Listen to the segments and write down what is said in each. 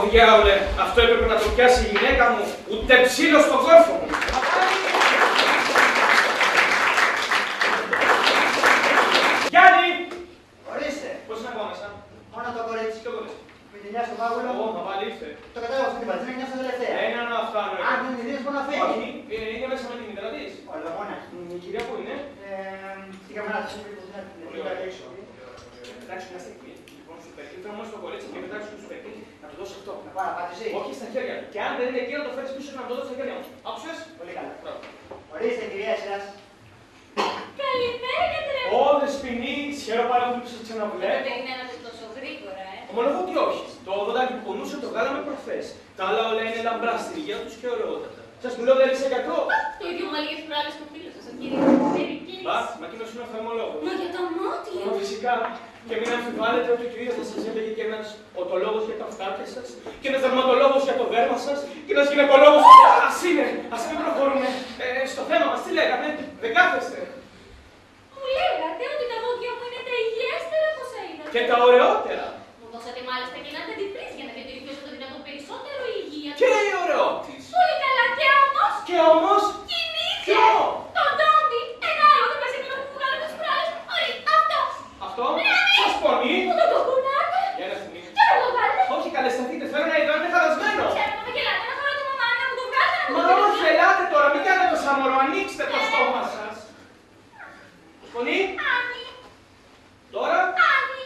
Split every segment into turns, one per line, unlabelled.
διάολε, αυτό έπρεπε να το πιάσει η γυναίκα μου, ούτε ψήλο στον κόρφο μου. Γιάννη!
Ορίστε.
Πώς είναι από μέσα?
Μόνο το κορίτσι.
Ποιο κορίτσι?
Με τη λιά στο πάγουλο.
Ω, μα πάλι ήρθε.
Το κατάλαβα στην πατσίνα και νιώθω τελευταία.
Ένα να φτάνω.
Αν δεν την δεις, μόνο φύγει.
Όχι, είναι μέσα με τη μητέρα της.
Όλα μόνα.
Η κυρία που είναι?
Στην καμερά της είναι
Πολύ ωραία. Εντάξει, να είστε εκεί. Λοιπόν, σου περκεί, φέρω μόνο στο κορίτσι και μετά σου περκεί να του δώσω αυτό.
Να πάω να πατήσει.
Όχι στα χέρια του. Και αν δεν είναι εκεί, να το φέρεις πίσω και να το δώσεις στα χέρια μου. Άκουσες?
Πολύ καλά. Ορίστε, κυρία σας.
Καλημέρα, γιατρέ.
Ω, Δεσποινή, χαίρομαι πάρα πολύ που σας ξαναβλέπω.
Δεν περιμένατε τόσο γρήγορα,
Ομολογώ ότι όχι. Το δοντάκι που πονούσε το βγάλαμε προχθές. Τα άλλα όλα είναι λαμπρά στην υγεία τους και ωραιότατα. Σας μιλώ, δεν είσαι κακό.
Το ίδιο μου έλεγε προάλλες στο φίλο σας, ο κύριος Μερικής.
Μπα, μα εκείνος είναι οφθαλμολόγος.
Μα για τα μάτια.
Μα φυσικά. Και μην αμφιβάλλετε ότι ο κυρίως θα σας έλεγε και ένας οτολόγος για τα αυτάρκια σας, και ένας δερματολόγος για το δέρμα σας, και ένας γυναικολόγος. Ας είναι, ας μην προχωρούμε στο θέμα μας. Τι λέγαμε, δεν κάθεστε.
Μου λέγατε ότι τα δόντια μου είναι τα υγιέστερα από όσα είδα.
Και τα ωραιότερα.
Μου δώσατε μάλιστα και ένα αντιπρίζ για να διατηρηθεί όσο το δυνατόν περισσότερο η υγεία.
Και η ωραιότης.
Πολύ καλά, και όμως.
Και όμως.
Κοιμήθηκε.
Ποιο?
Το ντόντι. Ένα άλλο δεν μας έκανε που βγάλαμε τις προάλλες. Ορίστε, αυτό.
Αυτό. Σας πονεί.
Πού το κουνάτε.
Για ένα στιγμή.
Και να το βάλετε.
Όχι, καλεσταθείτε, θέλω να ειδώ, είναι χαλασμένο.
Ξέρω, με γελάτε, να χαρώ τη μαμά να μου το βγάλετε να μου
Μα
το
όχι, ελάτε τώρα, μην κάνετε το σαμόρο, ανοίξτε το στόμα σας. Φωνή.
Άννη.
Τώρα.
Άννη.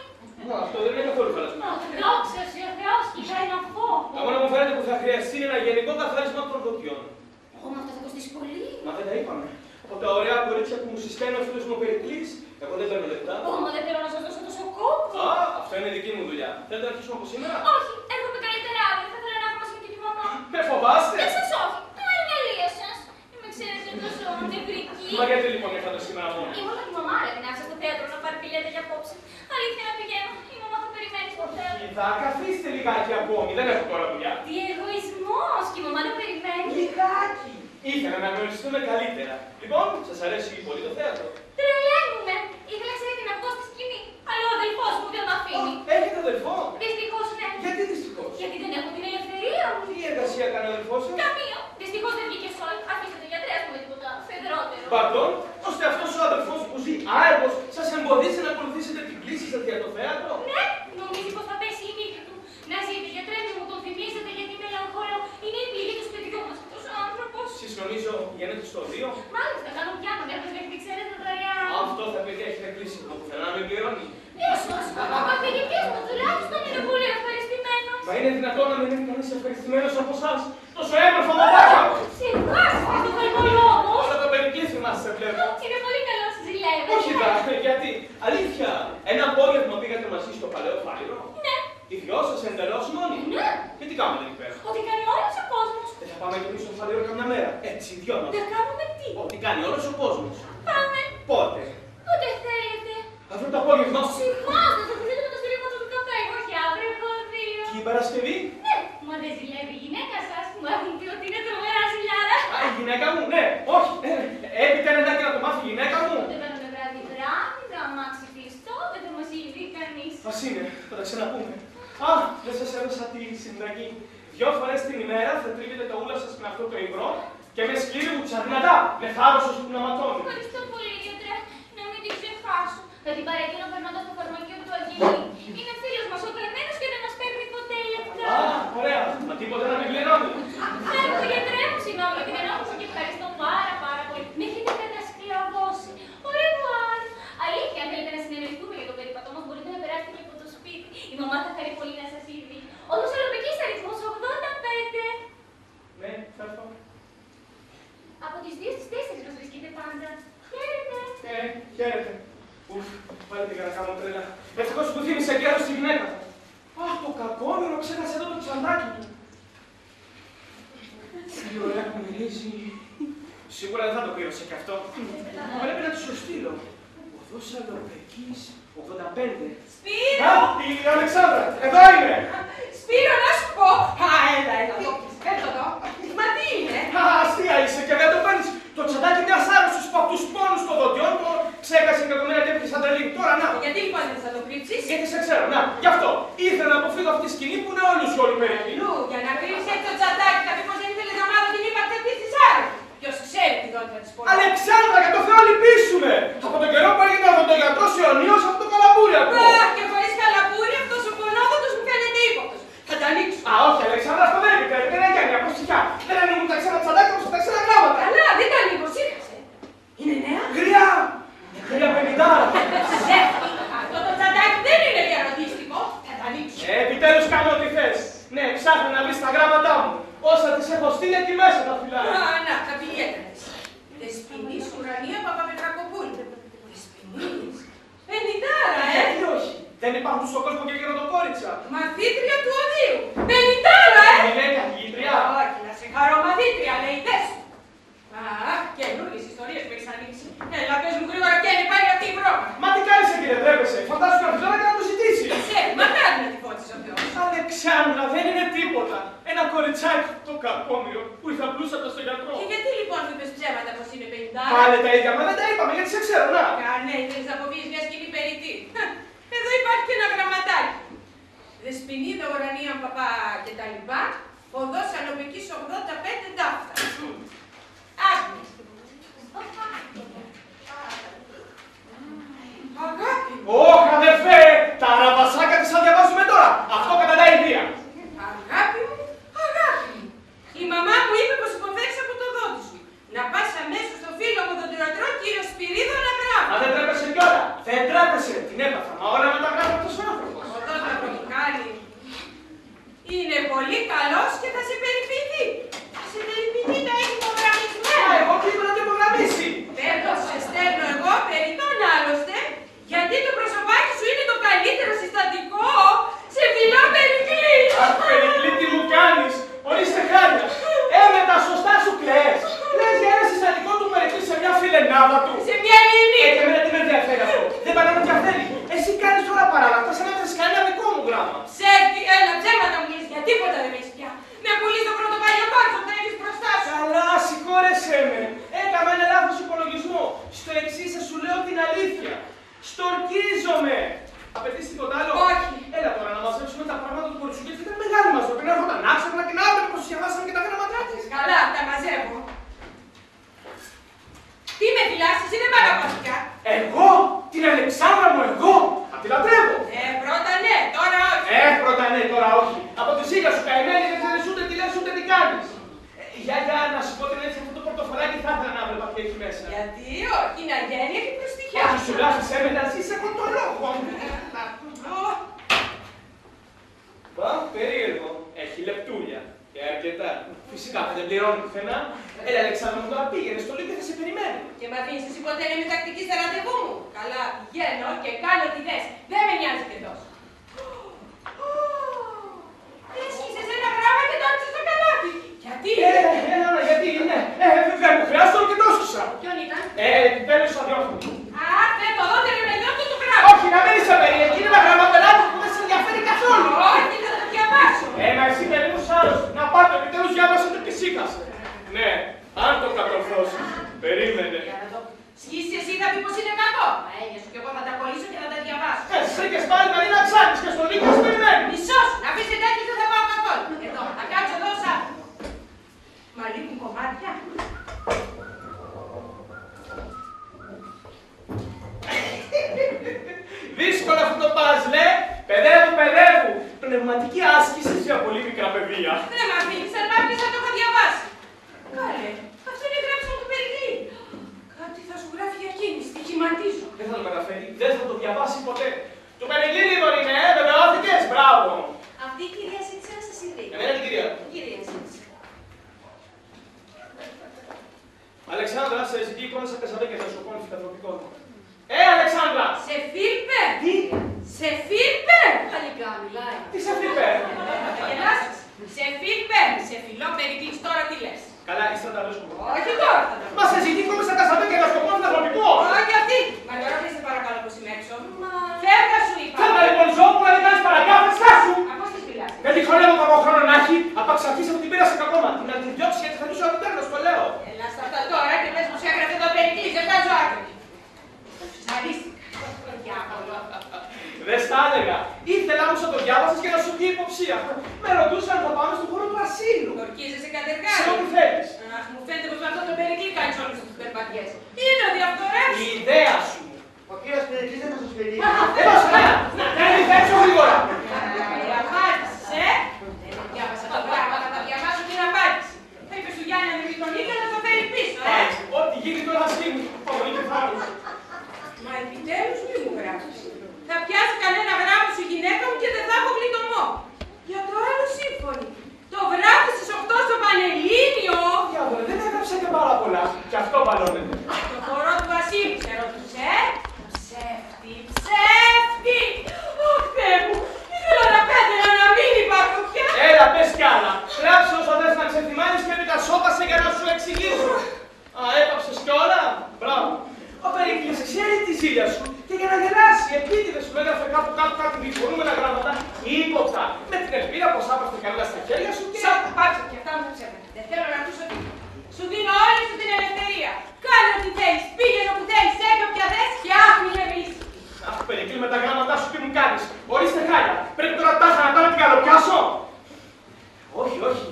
Αυτό δεν είναι καθόλου χαλασμένο.
Δόξα σε ο Θεός, κοιτάει να πω.
Το μόνο που φαίνεται που θα χρειαστεί είναι ένα γενικό καθάρισμα των δοκιών.
Ω, μα αυτό θα κοστίσει πολύ.
Μα δεν τα είπαμε. Από τα ωραία κορίτσια που μου συσταίνει ο φίλος μου ο Περικλής, εγώ δεν παίρνω λεπτά.
Ω, μα δεν θέλω να σας δώσω τόσο κόπο.
Α, αυτό είναι δική μου δουλειά. Θέλετε να αρχίσουμε από σήμερα?
Όχι, έρχομαι καλύτερα αύριο. Θα ήθελα να έχω μαζί με τη μαμά.
Με φοβάστε?
Δεν σας όχι. Το εργαλείο σας. Με ξέρετε τόσο νευρική.
Μα γιατί λοιπόν ήρθατε σήμερα μόνο?
Ήμουν με τη μαμά, αλλά την άφησα στο θέατρο να πάρει πιλέτα για απόψε. Αλήθεια να πηγαίνω. Η μαμά θα περιμένει στο θέατρο.
Κοίτα, καθίστε λιγάκι ακόμη, δεν έχω τώρα δουλειά.
Τι εγωισμός. Και η μαμά δεν περιμένει.
Λιγάκι. Ήθελα να γνωριστούμε καλύτερα. Λοιπόν, σας αρέσει πολύ το θέατρο?
Τρελαίνουμε. Ήθελα ξέρετε να βγω στη σκηνή. Αλλά ο αδελφός μου δεν με αφήνει.
Έχετε αδελφό?
Δυστυχώς ναι.
Γιατί δυστυχώς?
Γιατί δεν έχω την ελευθερία μου.
Τι εργασία κάνει ο αδελφός σας?
Καμία. Δυστυχώς δεν βγήκε σόλ. Αφήστε το γιατρέ, ας πούμε τίποτα φεδρότερο.
Πardon, ώστε αυτός ο αδελφός που ζει άεργος σας εμποδίζει να ακολουθήσετε την κλίση σας για το θέατρο?
Ναι, νομίζει πως θα πέσει η μύτη του. Να ζείτε, γιατρέ μου, τον θυμίζετε γιατί μελαγχολώ. Είναι η πληγή του σπιτιού μας αυτός ο άνθρωπος.
Εσείς νομίζω γίνεται στο 2.
Μάλιστα, κάνω πιάνο, μέχρι μέχρι ξέρετε δωρεάν.
Αυτό θα πει ότι έχετε κλείσει το πουθενά να μην πληρώνει.
Ίσως, ο καθηγητής μου τουλάχιστον είναι πολύ ευχαριστημένος.
Μα είναι δυνατόν να μην είναι κανείς ευχαριστημένος από εσάς? Τόσο έμορφο μωράκια!
Σιγάστε στο φαρμολόγο.
Όλα το παιδί θυμάστε βλέπω.
Είναι πολύ καλό, ζηλεύετε.
Όχι δα, γιατί. Αλήθεια, ένα απόγευμα πήγατε μαζί στο παλαιό Φάιρο.
Ναι.
Οι δυο σας εντελώς μόνοι.
Ναι.
Και τι κάνετε εκεί πέρα?
Ό,τι κάνει όλος ο κόσμος.
Δεν θα πάμε κι εμείς στο Φάιρο καμιά μέρα. Έτσι, οι δυο μας.
Δεν κάνουμε τι.
Ό,τι κάνει όλος ο κόσμος.
Πάμε.
Πότε?
Ό,τι θέλετε.
Αυτό το απόγευμα.
Σιγάστε, θα βρείτε με το στηρίγματο του καφέ. Όχι αύριο, εγώ δύο.
Και η Παρασκευή.
Ναι, μα δεν ζηλεύει η γυναίκα σας. Μου έχουν πει ότι είναι τρομερά ζηλιάρα.
Α, η γυναίκα μου, ναι, όχι. Έπειτα ένα να το μάθει η γυναίκα μου.
Δεν παίρνουμε βράδυ το αμάξι κλειστό, δεν θα μας ειδεί κανείς.
Ας είναι, θα τα ξαναπούμε. Α, δεν σας έδωσα τη συνταγή. 2 φορές την ημέρα θα τρίβετε τα ούλα σας με αυτό το υγρό και με σκλήρι βουτσά δυνατά, με θάρρος ώστε να ματώνει.
Ευχαριστώ πολύ, γιατρέ. Να μην την ξεχάσω. Θα την παραγγείλω περνώντας το φαρμακείο του Αγγελίου. Είναι φίλος μας ο κλεμμένος και δεν μας παίρνει ποτέ λεπτά.
Α, ωραία. Μα τίποτα να μην πληρώνει.
Φέρνω το γιατρέ μου, συγγνώμη για την ενόχληση και ευχαριστώ πάρα πολύ. Με έχετε κατασκλαβώσει. Ωραία ρεβουάρ. Αλήθεια, αν θέλετε να συνεννοηθούμε για το περίπατό μας, μπορείτε να περάσετε και από το σπίτι. Η μαμά θα χαρεί πολύ να σας είδει. Ο δοσολοπικής αριθμός 85.
Ναι, θα έρθω.
Από τις 2 στις 4 μας βρίσκεται πάντα. Χαίρετε.
Χαίρετε. Ουφ, πάλι πήγα να κάνω τρέλα. Ευτυχώς που θύμισε και άλλο στη γυναίκα. Α, το κακόμοιρο ξέχασε εδώ το τσαντάκι του. Τι ωραία που μυρίζει. Σίγουρα δεν θα το πλήρωσε κι αυτό. Πρέπει να του το στείλω. Οδός Αλοπεκής 85.
Σπύρο!
Α, η Αλεξάνδρα, εδώ είναι!
Σπύρο, να σου πω! Α, έλα, πέτω εδώ. Μα τι είναι?
Α, αστεία είσαι και δεν το παίρνεις. Το τσαντάκι μιας άρρωστης που από τους πόνους των δοντιών το ξέχασε και το μένα και έπιασε αντρελή. Τώρα να!
Γιατί λοιπόν δεν θα το κρύψεις?
Γιατί σε ξέρω, να, γι' αυτό. Ήθελα να αποφύγω αυτή τη σκηνή που είναι όλους οι όλοι περίπου. δεις τα γράμματά μου. Όσα τις έχω στείλει εκεί μέσα τα φυλάκια.
Να, τα πηγαίνετε. Δεσποινής Ουρανία Παπαπετρακοπούλου. Δεσποινής. 50,
Γιατί όχι. Δεν υπάρχουν στον κόσμο και γεροντοκόριτσα.
Μαθήτρια του Οδείου. 50,
Μη λέει καθηγήτρια.
Όχι, να σε χαρώ μαθήτρια, λέει, δες. Αχ, καινούργιες ιστορίες που έχεις ανοίξει. Έλα, πες μου γρήγορα και είναι πάλι αυτή η βρώμα.
Μα τι κάνεις εκεί, δεν τρέπεσαι. Φαντάσου να έρθει και να το ζητήσει.
Μακάρι να τη φώτισε ο Θεός.
Αλεξάνδρα, δεν είναι τίποτα. Ένα κοριτσάκι το κακόμοιρο που ήρθα πλούσατα στον γιατρό.
Και γιατί λοιπόν του είπες ψέματα πως είναι 50?
Πάλι τα ίδια, μα δεν τα είπαμε γιατί σε ξέρω, να.
Ναι, θέλεις να αποβείς μια σκηνή περιττή. Εδώ υπάρχει και ένα γραμματάκι. Δεσποινίδα Ουρανία Παπά και τα λοιπά. Οδός Αλοπικής 85 ταύτα. Άγνης. Αγάπη μου.
Όχι, αδερφέ, τα αραβασάκια της θα διαβάζουμε τώρα. Αυτό κατά τα ίδια.
Αγάπη μου, αγάπη μου. Η μαμά μου είπε πως υποφέρεις από το δόντι σου. Να πας αμέσως στο φίλο μου τον τριωτρό κύριο Σπυρίδο να γράφει.
Μα δεν τρέπεσαι κιόλα. Δεν τρέπεσαι. Την έπαθα. Μα όλα με τα γράφει αυτός ο άνθρωπος.
Οδός να προκάνει. Είναι πολύ καλός και θα σε περιποιηθεί. Θα σε περιποιηθεί, τα έχει υπογραμμισμένα.
Μα εγώ τι ήθελα να το υπογραμμίσει.
Φέτος σε στέλνω εγώ περί τον άλλωστε, γιατί το προσωπάκι σου είναι το καλύτερο συστατικό. Σε φιλό Περικλή.
Αχ, Περικλή, τι μου κάνεις. Ορίστε χάρια. Με τα σωστά σου κλαίες. Λες για ένα συστατικό του Περικλή σε μια φιλενάδα του.
Σε μια ελληνή.
Και εμένα τι με ενδιαφέρει αυτό. Δεν πάνε να με ενδιαφέρει. Εσύ κάνεις τώρα παράλληλα σαν να έχεις κανένα δικό μου γράμμα.
Ψεύτη, έλα, ψέματα μου λες, για τίποτα δεν με έχεις πια. Με πουλείς το πρώτο παλιό κόρτσο που έχεις μπροστά σου.
Καλά, συγχώρεσέ με. Έκανα ένα λάθος υπολογισμό. Στο εξής θα σου λέω την αλήθεια. Στορκίζομαι. Απαιτείς τίποτα άλλο.
Όχι.
Έλα τώρα να μαζέψουμε τα πράγματα του κοριτσιού γιατί ήταν μεγάλη μας. Πρέπει να έρχονταν άξονα και να άπλεπε πως διαβάσαμε και τα γράμματά της.
Καλά, τα μαζεύω. Τι με φυλάς, εσύ δεν μ' αγαπάς πια.
Εγώ, την Αλεξάνδρα μου, εγώ. Θα τη λατρεύω.
Πρώτα ναι, τώρα όχι.
Πρώτα ναι, τώρα όχι. Από τη ζήλια σου καημένη δεν ξέρεις ούτε τι λες ούτε τι κάνεις. Για να σου πω την έτσι αυτό το πορτοφολάκι θα ήθελα να βλέπα τι έχει μέσα.
Γιατί όχι, είναι αγένεια και προστιχιά.
Όχι, σου λάθος έμενα, ζεις εγώ το λόγο μου. Μπα, περίεργο. Έχει λεπτούλια. Και αρκετά. Φυσικά δεν πληρώνει πουθενά. Έλα, Αλεξάνδρα μου, τώρα πήγαινε στο λίγο και θα σε περιμένει.
Και μ' αφήνεις εσύ ποτέ να είμαι τακτική στα ραντεβού μου. Καλά, πηγαίνω και κάνω τι θες. Δεν με νοιάζει και τόσο. Έσχισες ένα γράμμα και το άνοιξες στο καλάθι. Γιατί?
Γιατί, ναι. Δεν μου χρειάζεται και το έσχισα.
Ποιον ήταν?
Τέλος θα διώχνω.
Α, δεν το δω, δεν με διώχνω το γράμμα.
Όχι, να μην είσαι περίεργη. Είναι ένα γραμματολάκι που δεν σε ενδιαφέρει καθόλου.
Όχι, θα το διαβάσω.
Μα εσύ περίπου άλλος. Να πάρ' το, επιτέλους διάβασε το και σήκασε. Ναι, αν το κατορθώσεις. Περίμενε.
Για να το σχίσεις εσύ θα πει πως είναι κακό. Μα έννοια και εγώ θα τα κολλήσω και θα τα διαβάσω.
Σήκες πάλι να είναι αξάνεις και στον Νίκο σε περιμένει.
Μισός, να πεις εντάκι δεν θα πάω καθόλου. Εδώ, θα κάτσω εδώ σαν. Μα λείπουν κομμάτια.
Δύσκολο αυτό το παζλε. Παιδεύου. Πνευματική άσκηση για πολύ μικρά παιδεία.
Δεν μ' αφήνεις, αν μ' άφηνες θα το έχω διαβάσει. Καλέ, αυτό είναι γράψιμο του Περικλή. Κάτι θα σου γράφει για εκείνη, στοιχηματίζω.
Δεν θα το καταφέρει, δεν θα το διαβάσει ποτέ. Του Περικλή λοιπόν είναι, βεβαιώθηκες, μπράβο.
Αυτή η κυρία ζήτησε να σας ειδεί.
Εμένα την κυρία.
Η κυρία ζήτησε.
Αλεξάνδρα, σε ζητεί εικόνα σαν Κασαβέκια θα σου πω φιλανθρωπικών. Αλεξάνδρα!
Σε φίλπε!
Τι?
Σε φίλπε!
Γαλλικά μιλάει.
Τι σε φλιπέ!
Θα γελάσεις. Σε φίλπε! Σε φιλό Περικλής, τώρα τι λες.
Καλά, είστε τα βρίσκομαι.
Όχι τώρα θα τα
Μα σε ζητεί εικόνα σαν Κασαβέκια θα σου πω φιλανθρωπικών.
Όχι αυτή. Μα τώρα πες σε παρακαλώ πως είμαι έξω. Φεύγα σου είπα.
Φεύγα λοιπόν ζώπου να δεν κάνεις παρακάφες, στάσου!
Από πώς μιλάς.
Γιατί χωνεύω κακό χρόνο να έχει, απ' εξ αρχής από την πήρα σε κακόμα. Την να την διώξει γιατί θα δώσω αντιτέρνο, το λέω.
Έλα στα αυτά τώρα και πες μου σου έγραφε το Περικλής, δεν βγάζω άκρη. Τσαρίστηκα. Διάβολο.
Δεν στα έλεγα. Ήθελα όμως να το διάβασες για να σου βγει υποψία. Με ρωτούσαν αν θα πάμε στον χώρο του ασύλου.
Ορκίζεσαι
Σε
κατεργάρι.
ό,τι θέλεις.
Αχ, μου φαίνεται πως με αυτό το Περικλή κάνεις όλους τους περπατιές. Είναι ο διαφθοράς.
Η ιδέα σου.
Ο κύριος Περικλής δεν θα σας πει.
Εδώ σένα! Δεν ήρθε γρήγορα!
Απάντησες, δεν διάβασα τα πράγματα, θα διαβάσω την απάντηση.
όχι.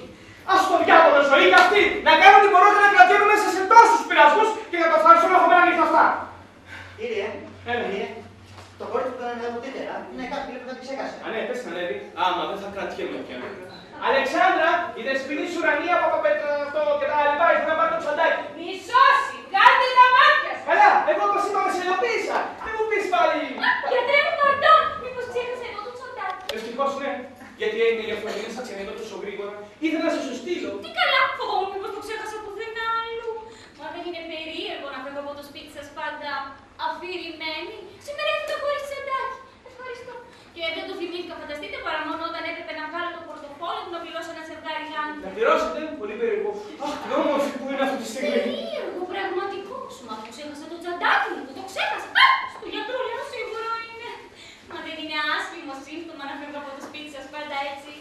Ας το διάβολο ζωή κι αυτή! Να κάνω ό,τι μπορώ για να κρατιέμαι μέσα σε τόσους πειρασμούς και για το ευχαριστώ να έχω μένα νύχτα αυτά.
Κύριε, το κόρυφο που ήταν εδώ νωρίτερα είναι κάτι που δεν τη ξέχασε.
Α, ναι, πες να ανέβει. Άμα δεν θα κρατιέμαι πια. Αλεξάνδρα, η δεσποινή σου ουρανία, Παπαπέτρα, αυτό και τα λοιπά, ήρθε να πάρει το ψαντάκι.
Μισώσει, βγάλτε τα μάτια σας.
Καλά, εγώ όπως είπαμε σε ειδοποίησα. Δεν μου πεις πάλι.
Γιατρέ μου, παρτών! Μήπως ξέχασα εγώ το ψαντάκι.
Ευτυχώς ναι, γιατί έγινε η αυτοκίνηση σαν ξενέδω τόσο γρήγορα. Ήθελα να σε σου στείλω.
Τι καλά, φοβόμουν μήπως το ξέχασα πουθενά αλλού. Μα δεν είναι περίεργο να φεύγω από το σπίτι σας πάντα αφηρημένη. Σήμερα έφυγα χωρίς ψαντάκι. Ευχαριστώ. Και δεν το θυμήθηκα, φανταστείτε, παρά μόνο όταν έπρεπε να βγάλω το πορτοφόλι του να πληρώσω ένα ζευγάρι γάντι.
Να πληρώσετε, πολύ περίεργο. Αχ, τι όμορφη που είναι αυτή τη στιγμή.
Περίεργο, πραγματικό σου. Μα που ξέχασα το τσαντάκι μου, που το ξέχασα. Α, στο γιατρό λέω σίγουρα είναι. Μα δεν είναι άσχημο σύμπτωμα να φεύγω από το σπίτι σας πάντα έτσι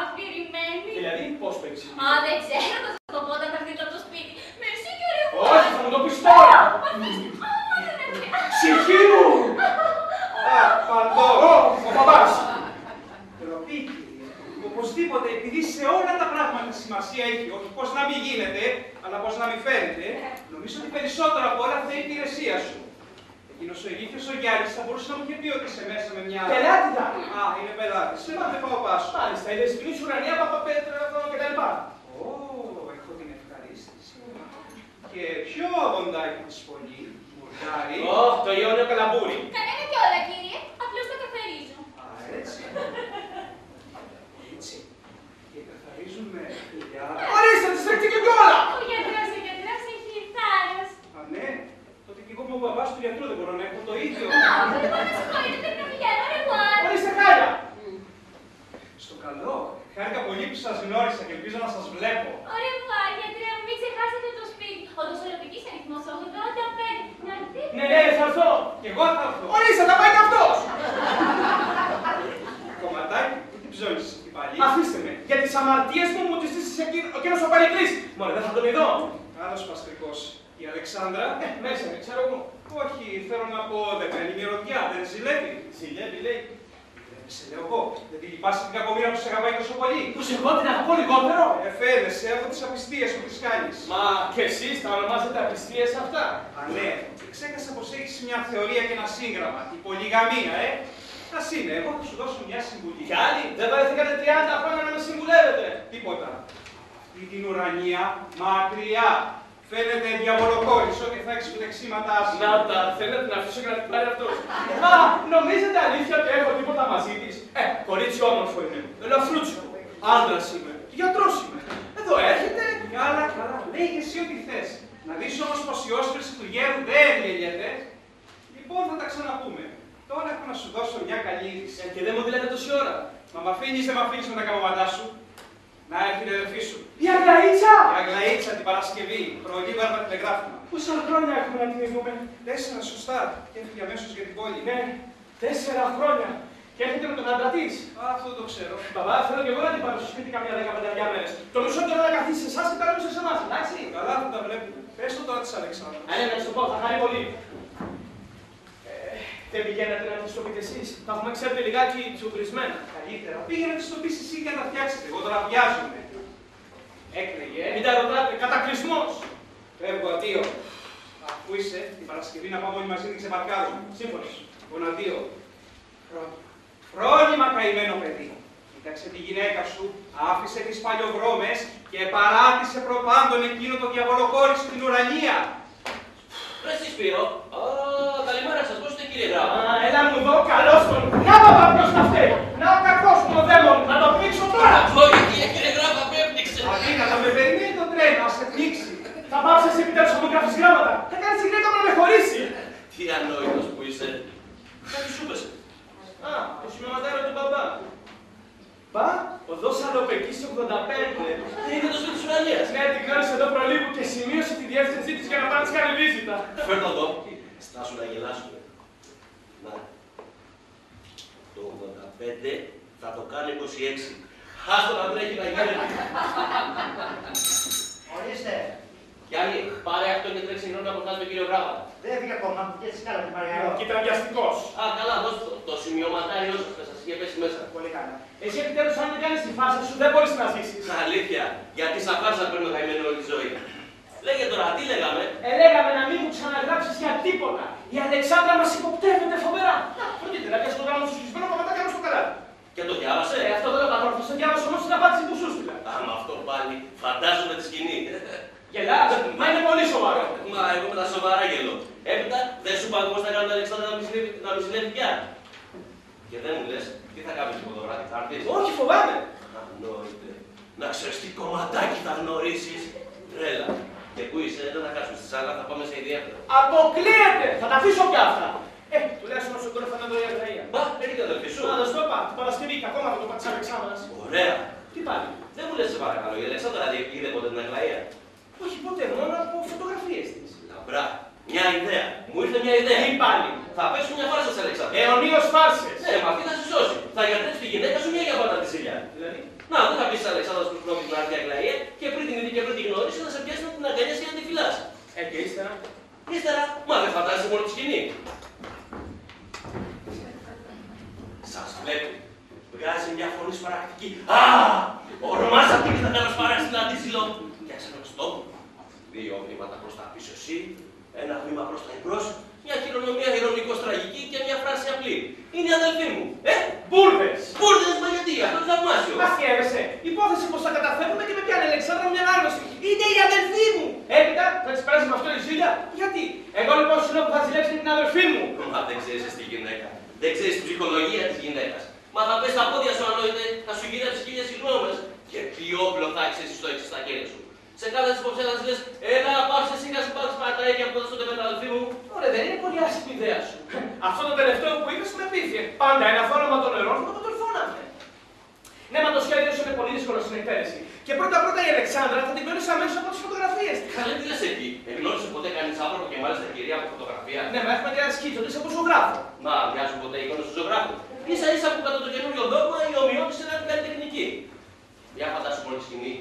αφηρημένη.
Δηλαδή, πώς το εξηγείς.
Μα δεν ξέρω, θα σας το πω όταν θα έρθετε από το σπίτι. Μερσή και ωραία.
Όχι, θα μου το πεις τώρα. Ψυχή μου!
Παντό!
Ο παπάς!
Τροπή, κύριε. Οπωσδήποτε, επειδή σε όλα τα πράγματα σημασία έχει, όχι πώς να μην γίνεται, αλλά πώς να μην φαίνεται, νομίζω ότι περισσότερο από όλα φταίει η υπηρεσία σου. Εκείνος ο ηλίθιος ο Γιάννης θα μπορούσε να μου είχε πει ότι είσαι μέσα με μια.
Πελάτηδα!
Α, είναι πελάτης. Δεν πάω πάσο.
Μάλιστα, η δεσποινή σου ουρανία, Παπαπέτρα κτλ.
Ω, έχω την ευχαρίστηση. Και ποιο αγοντάκι μας πολύ, μουρτάρι.
Ωχ, το Ιόνιο Καλαμπούρι.
Κανένα κιόλα, κύριε. Απλώς το καθαρίζω.
Α, έτσι. Έτσι. Και καθαρίζουμε φιλιά.
Ορίστε, τη στρέφτηκε και κιόλα!
Ο γιατρός έχει θάρρος.
Α, ναι. Τότε κι εγώ είμαι ο μπαμπάς του γιατρού, δεν μπορώ να έχω το ίδιο.
Α, δεν μπορώ να συγχωρείτε, πρέπει να πηγαίνω, ρεβουάρ.
Ορίστε, χάλια!
Στο καλό. Χάρηκα πολύ που σας γνώρισα και ελπίζω να σας βλέπω.
Ρεβουάρ, γιατρέ μου, μην ξεχάσετε το σπίτι. Ο δοσολοπικής αριθμός 85. Να έρθετε.
Ναι, ναι, θα έρθω.
Κι εγώ θα έρθω.
Ορίστε, θα πάει κι αυτός!
Κομματάκι, τι ψώνεις εκεί πάλι.
Αφήστε με, για τις αμαρτίες μου τις ζήσεις εκείνος ο Παρικλής. Μωρέ, δεν θα τον ειδώ.
Άλλος παστρικός. Η Αλεξάνδρα.
Μέσα είναι, ξέρω εγώ.
Όχι, θέλω να πω, δεν παίρνει μυρωδιά, δεν ζηλεύει.
Ζηλεύει, λέει.
Δεν σε λέω εγώ. Δεν τη λυπάσαι την κακομοίρα που σε αγαπάει τόσο πολύ.
Πως εγώ την αγαπώ λιγότερο.
Φαίνεσαι από τις απιστίες που τις κάνεις.
Μα και εσείς τα ονομάζετε απιστίες αυτά.
Α, ναι. Ξέχασα πως έχεις μια θεωρία και ένα σύγγραμμα. Η πολυγαμία, Ας είναι, εγώ θα σου δώσω μια συμβουλή.
Κι άλλοι, δεν βαρεθήκατε 30 χρόνια να με συμβουλεύετε.
Τίποτα. Αυτή την ουρανία, μακριά. Φαίνεται διαβολοκόρης, ότι θα έχεις πλεξίματά σου.
Να τα θέλετε να αφήσω και να την πάρει αυτός. Μα νομίζετε αλήθεια ότι έχω τίποτα μαζί της. Κορίτσι όμορφο είναι. Ελαφρούτσικο. Άντρας είμαι. Γιατρός είμαι. Εδώ έρχεται.
Καλά, καλά. Λέγε εσύ ό,τι θες. Να δεις όμως πως η όσφρηση του γέρου δεν διελιέται. Λοιπόν, θα τα ξαναπούμε. Τώρα έχω να σου δώσω μια καλή είδηση.
Και δεν μου μιλάτε τόση ώρα.
Μα μ' αφήνεις, δεν μ' αφήνεις με τα καμωματά σου. Να έρθει η αδερφή σου.
Η Αγλαΐτσα!
Η Αγλαΐτσα την Παρασκευή. Προλίγο με τηλεγράφημα.
Πόσα χρόνια έχουμε να την ειδούμε.
4 σωστά. Και έφυγε αμέσως για την πόλη.
Ναι, 4 χρόνια. Και έρχεται με τον άντρα της.
Α, αυτό το ξέρω.
Μπαμπά, θέλω και εγώ να την πάρω στο σπίτι καμιά 15 μέρες. Το μισό καιρό να καθίσει σε εσάς και τα μισό σε εμάς, εντάξει.
Καλά, θα τα βλέπουμε. Πες το τώρα της Αλεξάνδρας.
Ναι, να σου το πω, θα χαρεί πολύ. Δεν πηγαίνετε να της το πείτε εσείς. Τα έχουμε ξέρετε λιγάκι τσουμπρισμένα.
Καλύτερα. Πήγαινε να της το πεις εσύ για να φτιάξετε. Εγώ τώρα βιάζομαι. Έκλαιγε.
Μην τα ρωτάτε, κατακλυσμός.
Φεύγω, αντίο. Αφού είσαι, την Παρασκευή να πάμε όλοι μαζί να ξεπαρκάρουμε.
Σύμφωνος.
Λοιπόν, αντίο. Φρόνημα καημένο παιδί. Κοίταξε τη γυναίκα σου, άφησε τις παλιοβρώμες και παράτησε προπάντων εκείνο το διαβολοκόρη στην ουρανία.
Ρε εσύ Σπύρο, καλημέρα σας, πώς είστε κύριε Γράβα.
Έλα μου εδώ, καλώς τον. Να παπά ποιος θα φταίει. Να ο κακός μου ο δαίμον, να το πνίξω τώρα.
Βοήθεια κύριε Γράβα, με έπνιξε.
Αδύνατα, με περιμένει το τρένο, ας σε πνίξει.
Θα πάψεις εσύ επιτέλους να μου γράφεις γράμματα. Θα κάνεις τη γυναίκα μου να με χωρίσει.
Τι ανόητος που είσαι. Κάτι σου πέσε.
Α, το σημειωματάριο του μπαμπά. Μπα, οδός Αλοπεκής 85.
Είναι το σπίτι της ουρανίας.
Ναι, την γνώρισε εδώ προλίγου και σημείωσε τη διεύθυνσή της για να πάνε κάνει βίζιτα.
Φέρ' το εδώ. Στάσου να γελάσουμε. Να. Το 85 θα το κάνει 26. Άστο να τρέχει να γίνεται.
Ορίστε.
Γιάννη, πάρε αυτό και τρέξει νόημα να αποστάσει τον κύριο Γράβα.
Δεν έφυγε ακόμα, και έτσι καλά την παρακαλώ.
Και ήταν βιαστικός.
Α, καλά, δώσ' το σημειωματάριό σας, σας είχε πέσει μέσα.
Πολύ καλά. Εσύ επιτέλους, αν δεν κάνεις τη φάση σου, δεν μπορείς να ζήσεις.
Αλήθεια, γιατί σαν φάρσα παίρνω καημένο όλη τη ζωή. Λέγε τώρα, τι λέγαμε.
Λέγαμε να μην μου ξαναγράψεις για τίποτα. Η Αλεξάνδρα μας υποπτεύεται φοβερά. Να, πρόκειται να πιάσει το γράμμα σου σβησμένο, μα μετά κάνω στο καλά.
Και το διάβασε.
Αυτό δεν το κατόρθωσε, το διάβασε όμως την απάντηση που σου στείλα.
Άμα αυτό πάλι, φαντάζομαι τη σκηνή.
Γελάς, μα είναι πολύ σοβαρό.
Μα εγώ με τα σοβαρά γελώ. Έπειτα δεν σου είπα πώς θα κάνω την Αλεξάνδρα να μη συλλεύει πια. Και δεν μου λες, τι θα κάνεις από το βράδυ, θα έρθεις.
Όχι, φοβάμαι.
Ανόητε. Να ξέρεις τι κομματάκι θα γνωρίσεις. Τρέλα. Και πού είσαι, δεν θα κάτσουμε στη σάλα, θα πάμε σε ιδιαίτερο.
Αποκλείεται! Θα τα αφήσω πια αυτά. Τουλάχιστον όσο κόρεφα να το η Αγραία.
Μπα, δεν είναι αδελφή σου.
Να το είπα, την Παρασκευή και ακόμα θα το πατήσει Αλεξάνδρας.
Ωραία.
Τι πάλι.
Δεν μου λες σε παρακαλώ, η Αλεξάνδρα είδε ποτέ την Αγλαία.
Όχι ποτέ, μόνο από φωτογραφίες της.
Λαμπρά. Μια ιδέα. Μου ήρθε μια ιδέα.
Τι πάλι.
Θα πέσουν μια φάρσα σε Αλεξάνδρα.
Αιωνίως φάρσες.
Ναι, μα αυτή θα σε σώσει. Θα γιατρέψει τη γυναίκα σου μια για πάντα τη ζηλιά.
Δηλαδή.
Να, δεν θα πει σε Αλεξάνδρα που πρόκειται να έρθει Αγλαία και πριν την είδη και πριν την γνώριση θα σε πιάσει να την αγκαλιάσει και να τη φυλάσει.
Και ύστερα.
Ύστερα, μα δεν φαντάζεσαι μόνο τη σκηνή. Σας βλέπει. Βγάζει μια φωνή σπαρακτική. Α! Ορμάς αυτή και θα κάνω σπαράξει την αντίζηλο. Φτιάξε ένα στόχο. 2 βήματα προς τα πίσω εσύ, 1 βήμα προς τα εμπρός, μια χειρονομία ηρωνικός τραγική και μια φράση απλή. Είναι η αδελφή μου.
Μπούρδες!
Μπούρδες, μα γιατί, αυτό είναι θαυμάσιο.
Αστείευεσαι. Υπόθεση πως θα καταφέρουμε και με πιάνει η Αλεξάνδρα μια άγνωστη. Είναι η αδελφή μου. Έπειτα θα της περάσει με αυτό η ζήλια. Γιατί. Εγώ λοιπόν σου λέω που θα ζηλέψει την αδελφή μου.
Μα δεν ξέρεις τη γυναίκα. Δεν ξέρεις την ψυχολογία της γυναίκας. Μα θα πες τα πόδια σου ανόητε, θα σου γυρέψει 1000 συγγνώμες. Και τι όπλο θα έχεις εσύ στο έξι στα χέρια σου. Σε κάθε της υποψέλας λες, έλα πάψε εσύ να σου πάρεις πατράκια που δώσω με τα αδελφή μου.
Ωραία, δεν είναι πολύ άσχημη ιδέα σου. Αυτό το τελευταίο που είπες με πείθει. Πάντα ένα θόρυμα των νερών θα το κατορθώναμε. Ναι, μα το σχέδιο σου είναι πολύ δύσκολο στην εκτέλεση. Και πρώτα-πρώτα η Αλεξάνδρα θα την παίρνει αμέσως από τις φωτογραφίες της.
Καλέ, τι λες εκεί. Εγνώρισε ποτέ κανείς άνθρωπο και μάλιστα κυρία από φωτογραφία.
Ναι, μα έχουμε και ένα σκίτσο της από ζωγράφο.
Μα μοιάζουν ποτέ εικόνες του ζωγράφου. Ίσα ίσα που κατά το καινούριο δόγμα η ομοιότηση είναι την καλλιτεχνική. Για φαντάσου μόνο τη σκηνή.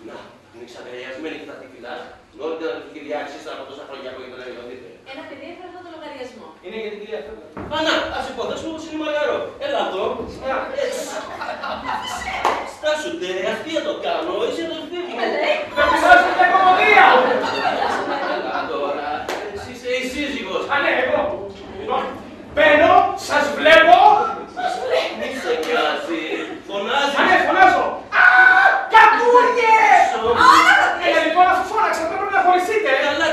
Να, είναι ξαγκαλιασμένη και θα τη φυλάς. Με όλη την αδελφική διάξηση ύστερα από τόσα χρόνια που ήταν να δείτε.
Ένα παιδί έφερε αυτό το λογαριασμό.
Είναι για την κυρία Φέμπα.
Πανά, ας υποθέσουμε πως είναι μαγαρό. Έλα εδώ. Στάσου ντε, αυτή το κάνω, είσαι αδελφή μου.
Με πεισάς την κομμωδία!
Έλα τώρα, εσύ είσαι η σύζυγος.
Α, ναι, εγώ. Λοιπόν, μπαίνω, σας βλέπω.
Μη σε νοιάζει, φωνάζει.
Α, ναι, φωνάζω. Α, κακούργες! Έλα, λοιπόν, αφού φώναξα, πρέπει να χωριστείτε.
Καλά,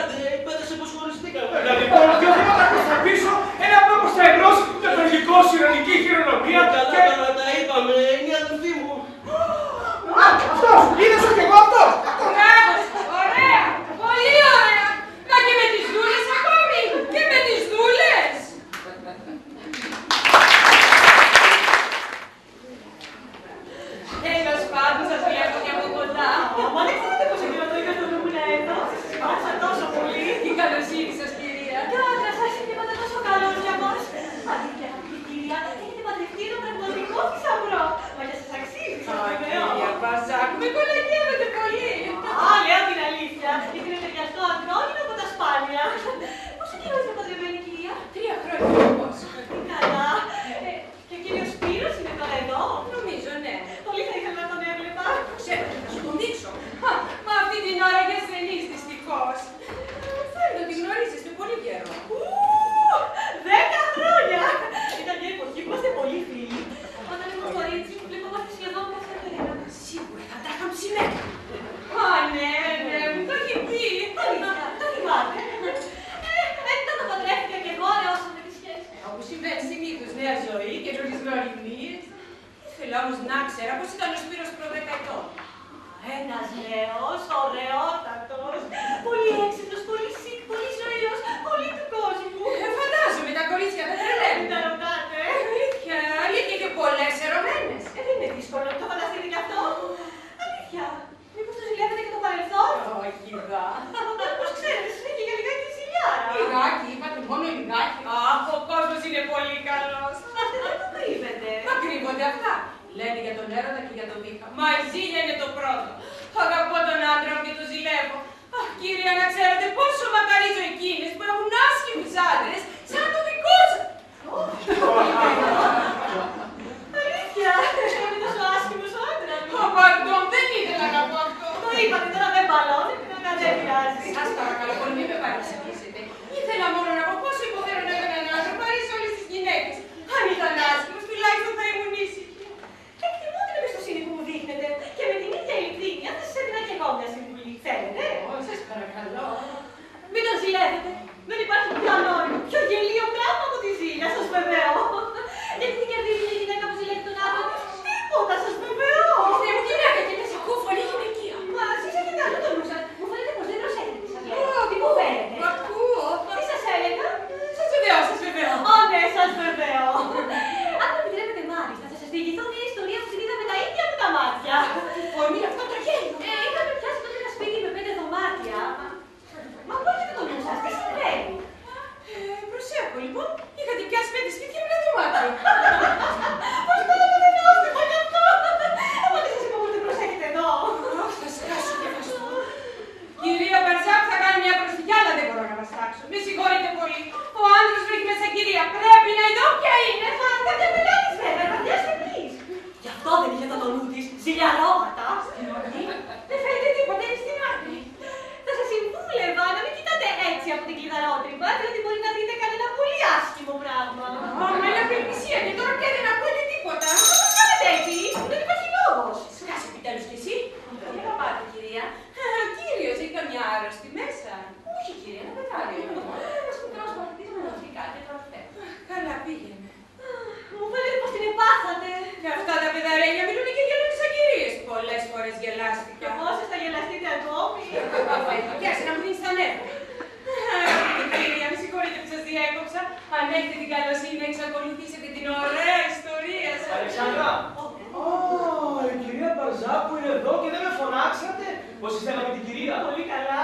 πέτασε πως χωριστήκαμε.
Έλα, λοιπόν, 2 βήματα προς τα πίσω, 1 βήμα προς τα εμπρός, τετραγικό, ηρωνική χειρονομία και...
Καλά, τα είπαμε, είναι η αδελφή μου.
Α, αυτός, είδες όχι εγώ αυτός.
Μπράβο, ωραία, πολύ ωραία. Μα και με τις δούλες ακόμη, και με τις δούλες. Τέλος πάντων, σας βλέπω και από κοντά.
Μα δεν ξέρετε πως εκείνο το ίδιο το ήμουν εδώ. Πάσα τόσο πολύ.
Η καλοσύνη σας, κυρία.
Και ο άντρας σας είναι πάντα τόσο καλός για μας. Αλήθεια, αγαπητή κυρία, έχετε παντρευτεί ένα πραγματικό θησαυρό. Μα για σας αξίζει, σας βεβαιώ.
Κυρία Παζάκου, με κολακεύετε πολύ.
Α, λέω την αλήθεια. Γιατί είναι ταιριαστό αντρόγινο από τα σπάνια. Πόσο καιρό είστε παντρεμένη, κυρία?
3 χρόνια όμως.
Τι καλά. Και ο κύριος Σπύρος είναι τώρα εδώ.
Νομίζω, ναι.
Πολύ θα ήθελα να τον έβλεπα.
Ξέρετε, θα σου τον δείξω. Μα αυτή την ώρα για ασθενής δυστυχώς. Φαίνεται ότι γνωρίζεστε πολύ καιρό.
10 χρόνια! Ήταν μια εποχή που είμαστε πολύ φίλοι. Όταν ήμουν κορίτσι, βλέπαμε σχεδόν κάθε μέρα.
Σίγουρα θα τα είχαν ψημένα. Α, ναι, μου το έχει πει.
Αλήθεια, το θυμάται. Έπειτα το παντρεύτηκα και εγώ, αραιώσαμε τη σχέση.
Όπου συμβαίνει συνήθως νέα ζωή και νωρίς γνωριμίες. Ήθελα όμως να ξέρα πως ήταν ο Σπύρος προδεκαετών.
Ένας νέος, ωραιότατος, πολύ έξυπνος, πολύ σικ, πολύ ζωηρός, πολύ του κόσμου.
Φαντάζομαι τα κορίτσια δεν τρελαίνουν.
Μην τα ρωτάτε.
Αλήθεια και πολλές ερωμένες.
Δεν είναι δύσκολο, το φανταστείτε κι αυτό. Αλήθεια, μήπως το ζηλεύετε και το παρελθόν.
Όχι, δα.
Πώς ξέρετε, είναι και για λιγάκι ζηλιάρα.
Λιγάκι, είπατε μόνο λιγάκι. Αχ, ο κόσμος είναι πολύ καλός.
Δεν το κρύβετε.
Μα κρύβονται αυτά. Λένε για τον έρωτα και για τον βήχα. Μα η ζήλια είναι το πρώτο. Αγαπώ τον άντρα μου και τον ζηλεύω. Αχ, κυρία, να ξέρετε πόσο μακαρίζω εκείνες που έχουν άσχημους γελάστηκα.
Και πόσες θα γελαστείτε ακόμη.
Πιάσε να μου δίνεις τα νεύρα. Κυρία, με συγχωρείτε που σας διέκοψα. Αν έχετε την καλοσύνη να εξακολουθήσετε την ωραία ιστορία σας.
Αλεξάνδρα! Η κυρία Μπαρζάκου είναι εδώ και δεν με φωνάξατε. Πώς είστε με την κυρία?
Πολύ καλά.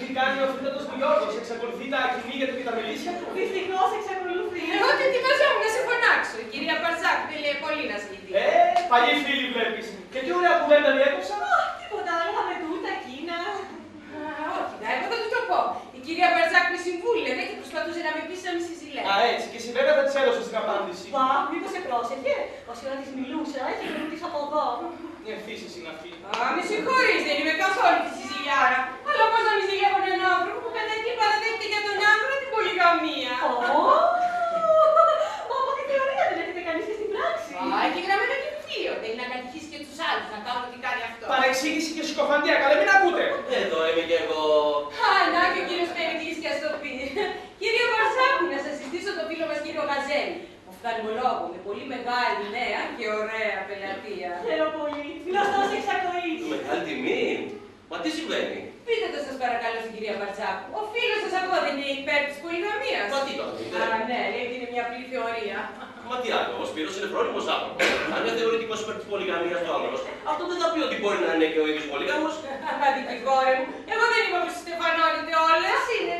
Τι κάνει ο φίλος του Γιώργος, εξακολουθεί τα κυνήγια και τα μελίσια του?
Δυστυχώς εξακολουθεί.
Εγώ και ετοιμαζόμουν να σε φωνάξω. Η κυρία Μπαρζάκου δεν λέει πολύ να ζητήσει.
Παλιοί φίλοι βλέπεις. Και τι ωραία κουβέντα διέκοψα.
Τίποτα άλλο, θα με τούτα εκείνα.
Όχι, εγώ θα του το πω. Η κυρία Μπαρζάκου με συμβούλευε και προσπαθούσε να με πείσει να μη συζηλεύει.
Έτσι, και εσύ βέβαια θα της έδωσες την απάντηση.
Μα, μήπως σε πρόσεχε. Όση ώρα της μιλούσα, είχε ρωτήσει από εδώ.
Μια φύση είναι αυτή.
Με συγχωρείς, δεν είμαι καθόλου τη συζηλιάρα. Αλλά πώς να μη ζηλεύω έναν άνθρωπο που κατά εκεί παραδέχεται για τον άντρα την πολυγαμία.
Μα από τη θεωρία δεν έχετε κανείς και στην πράξη.
Έχει γραμμένο και βιβλίο. Δεν είναι να κατηχήσει και τους άλλους να κάνουν τι κάνει αυτό.
Παρεξήγηση και συκοφαντία, καλά μην ακούτε.
Εδώ είμαι κι εγώ.
Να και ο κύριος Περικλής και ας το πει. Κύριε Μπαρζάκου, να σας συστήσω το φίλο μας κύριο Γαζέλη. Οφθαλμολόγο με πολύ μεγάλη νέα και ωραία πελατεία.
Χαίρο πολύ. Γνωστός εξακοής.
Μεγάλη τιμή. Μα τι συμβαίνει?
Πείτε το σας παρακαλώ στην κυρία Μπαρζάκου. Ο φίλος σας από δεν είναι υπέρ της πολυγαμίας.
Μα τι τώρα,
Ναι, λέει ότι είναι μια απλή θεωρία.
Μα τι άλλο, ο Σπύρος είναι φρόνιμος άνθρωπος. Αν είναι θεωρητικός υπέρ της πολυγαμίας του άνδρος, αυτό δεν θα πει ότι μπορεί να είναι και ο ίδιος πολύγαμος.
Δικηγόρε μου, εγώ δεν είπα πως στεφανώνετε όλες.
Είναι.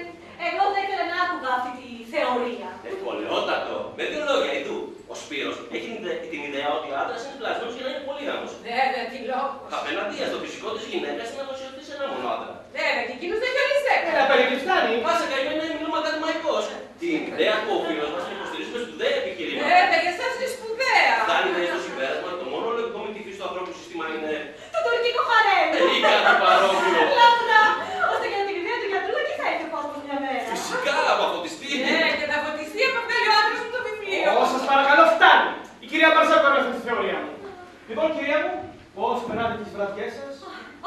Εγώ δεν ήθελα να άκουγα αυτή τη θεωρία.
Ευκολαιότατο. Με δύο λόγια, ειδού. Ο Σπύρος έχει την ιδέα ότι ο άντρας είναι πλασμένος για να είναι πολύγαμος.
Βέβαια, τι λόγος.
Απέναντία στο φυσικό της γυναίκας είναι να αφοσιωθεί σε ένα μόνο άντρα.
Βέβαια, και εκείνος δεν έχει όλες δέκα.
Ένα περίπου φτάνει.
Πάσα καημένα μιλούμε ακαδημαϊκός. Την ιδέα του ο φίλος μας να υποστηρίζουμε σπουδαία επιχειρήματα.
Βέβαια, για εσάς είναι σπουδαία.
Φτάνει λέει στο συμπέρασμα το μόνο λογικό με τη φύση του ανθρώπου σύστημα είναι.
Το τουρκικό χαρέμ.
Ή κάτι παρόμοιο.
Λαμπρά. Ώστε για την ιδέα του γιατρού εκεί θα έρθει ο κόσμος μια μέρα.
Φυσικά από φωτιστή.
Ναι, και θα φωτιστεί από βγάλει ο άντρας μου το βιβλίο.
Σας παρακαλώ, φτάνει. Η κυρία Μπαρζάκου έκανε αυτή τη θεωρία μου. Λοιπόν, κυρία μου, πώς περνάτε τις βραδιές σας?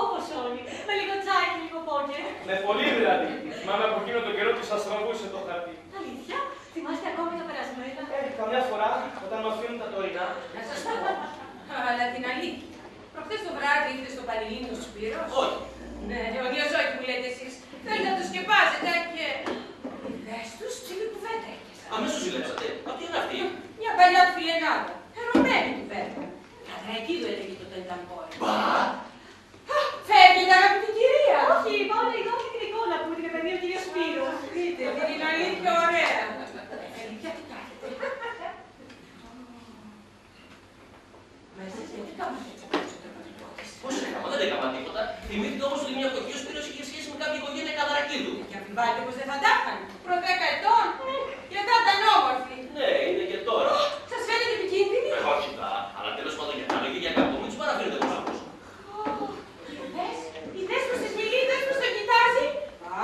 Όπως όλοι. Με λίγο τσάι και λίγο πόκερ.
Με πολύ δηλαδή. Θυμάμαι από εκείνο τον καιρό που σας τραβούσε το χαρτί.
Αλήθεια. Θυμάστε ακόμη τα περασμένα.
Καμιά φορά, όταν με αφήνουν τα τωρινά.
Να σας πω. Αλλά την αλήθεια. Προχθές το βράδυ ήρθε στο Πανελλήνιο Σπύρος.
Όχι.
Ναι, ο Διαζώκη που λέτε εσείς. Θέλετε να το σκεπάζετε και. Ιδέες τους ψηλή κουβέντα έκαισαν.
Αμέσως ζηλέψατε. Μα τι είναι αυτή?
Μια παλιά του φιλενάδα. Ερωμένη κουβέντα. Κατρακή του έλεγε το τενταμπόρι.
Μπα!
Φεύγετε αγαπητή κυρία.
Όχι, μόνο ειδώθηκε την εικόνα που με την επαιδεία ο κύριος Σπύρος.
Δείτε, την αλήθεια ωραία. Αλήθεια τι κάνετε. Μα εσείς γιατί κάνετε έτσι από το τερματικό της.
Πώς έκανα, δεν έκανα τίποτα. Θυμήθηκα όμως ότι μια εποχή ο Σπύρος είχε σχέση με κάποια οικογένεια Καδρακίδου.
Και αμφιβάλλετε πως δεν θα τα είχαν. Προ 10 ετών. Και θα ήταν όμορφοι.
Ναι, είναι και τώρα.
Σας φαίνεται επικίνδυνη.
Όχι τα, αλλά τέλος πάντων για τα λόγια για κάποιο μην τους παραφέρετε τους άλλους.
Είδες πως τις μιλεί, είδες πως το κοιτάζει.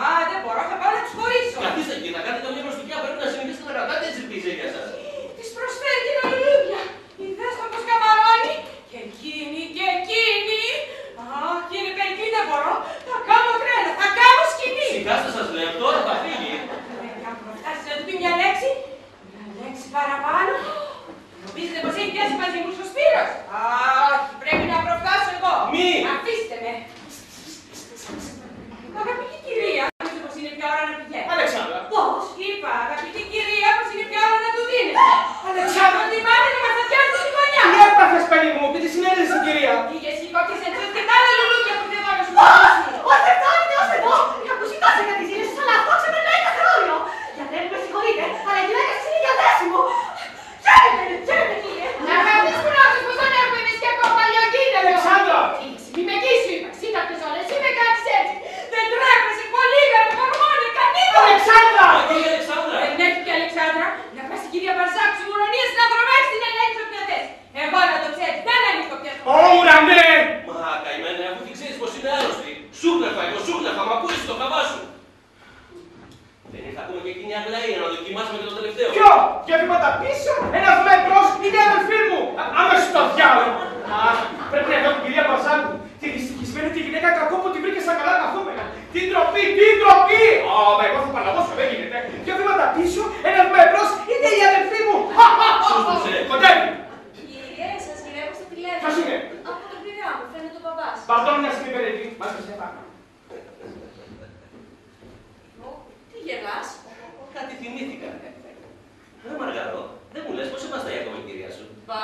Α, δεν μπορώ, θα πάω να τους χωρίσω.
Καθίστε εκεί, θα κάνετε καμία προστικιά, πρέπει να συνεχίσετε να κρατάτε τις ελπίζες για σας.
Της προσφέρει την αλληλούια. Είδες το πως καμαρώνει. Και εκείνη, και εκείνη. Α, κύριε Περικλή, δεν μπορώ. Θα κάνω τρέλα, θα κάνω σκηνή.
Σηκάστε σας λέω, τώρα θα φύγει.
Αν προφτάσει να του πει μια λέξη παραπάνω. Νομίζετε πως έχει πιάσει μαζί μου ο Σπύρος. Α, όχι, πρέπει να προφτάσω εγώ.
Μη!
Αφήστε με. Αγαπητή κυρία, νομίζω πως είναι πια ώρα να πηγαίνει.
Αλεξάνδρα.
Πώς, είπα, αγαπητή κυρία, πως είναι πια ώρα να του δίνετε. Αλεξάνδρα, τιμάτε να μας αδειάζει τη γωνιά.
Τι έπαθες, παιδί μου, πει τη συνέντευξη στην κυρία.
Πήγες και έτσι και τα άλλα λουλούδια που δεν θα σου δώσει.
Όχι, φτάνετε ως εδώ. Είχα ακούσει τόσα για τις ζήλες σας, αλλά αυτό ξεπερνάει κάθε όριο. Γιατρέ μου, με συγχωρείτε, αλλά η γυναίκα σας είναι για δέσιμο. Χαίρετε, κύριε.
Να κάνεις πρώτος πως δεν έχουμε εμείς και ακόμα παλιοκίνητο.
Αλεξάνδρα.
Μη με εκεί σου είπα, εσύ τα πες όλες, εσύ με κάνεις έτσι. Δεν τρέπεσαι πολύ για το κορμόνι, κανείς.
Αλεξάνδρα.
Μα και η Αλεξάνδρα.
Δεν έχει και Αλεξάνδρα, να πας στην κυρία Μπαρζάκου στις Μουρονίες να δρομέξεις την ελέγχη όποια θες. Εγώ να το ξέρεις, δεν ανήκω πια.
Ω, ουρανέ.
Μα καημένα, αφού και ξέρεις πως είναι άρρωστη. Σούκλεφα, εγώ σούκλεφα, μ' ακούεις το χαβά σου. Δεν ήρθα ακόμα και εκείνη η Αγλαία να δοκιμάσουμε και το τελευταίο.
Ποιο, για βήματα πίσω, ένας μέτρος, είναι η αδελφή μου. Άμεσα στο διάλογο. Αχ, πρέπει να δω την κυρία Μπαρζάκου. Τη δυστυχισμένη τη γυναίκα κακό που την βρήκε στα καλά καθούμενα. Τι ντροπή, τι ντροπή. Ω, μα εγώ θα παραδώσω, δεν γίνεται. Δύο βήματα πίσω, ένας μέτρος, είναι η αδελφή μου.
Σωστός,
Κοντεύει.
Κύριε, σας γυρεύω στο τηλέφωνο.
Ποιος είναι?
Από τον πειρά μου, φαίνεται ο παπάς.
Παρτών μια στιγμή, παιδί. Μάλιστα σε πάνω.
Τι γελάς?
Κάτι θυμήθηκα. Μαργαρό, δεν μου λες πώς είμαστε η ακόμα η κυρία σου.
Μπα,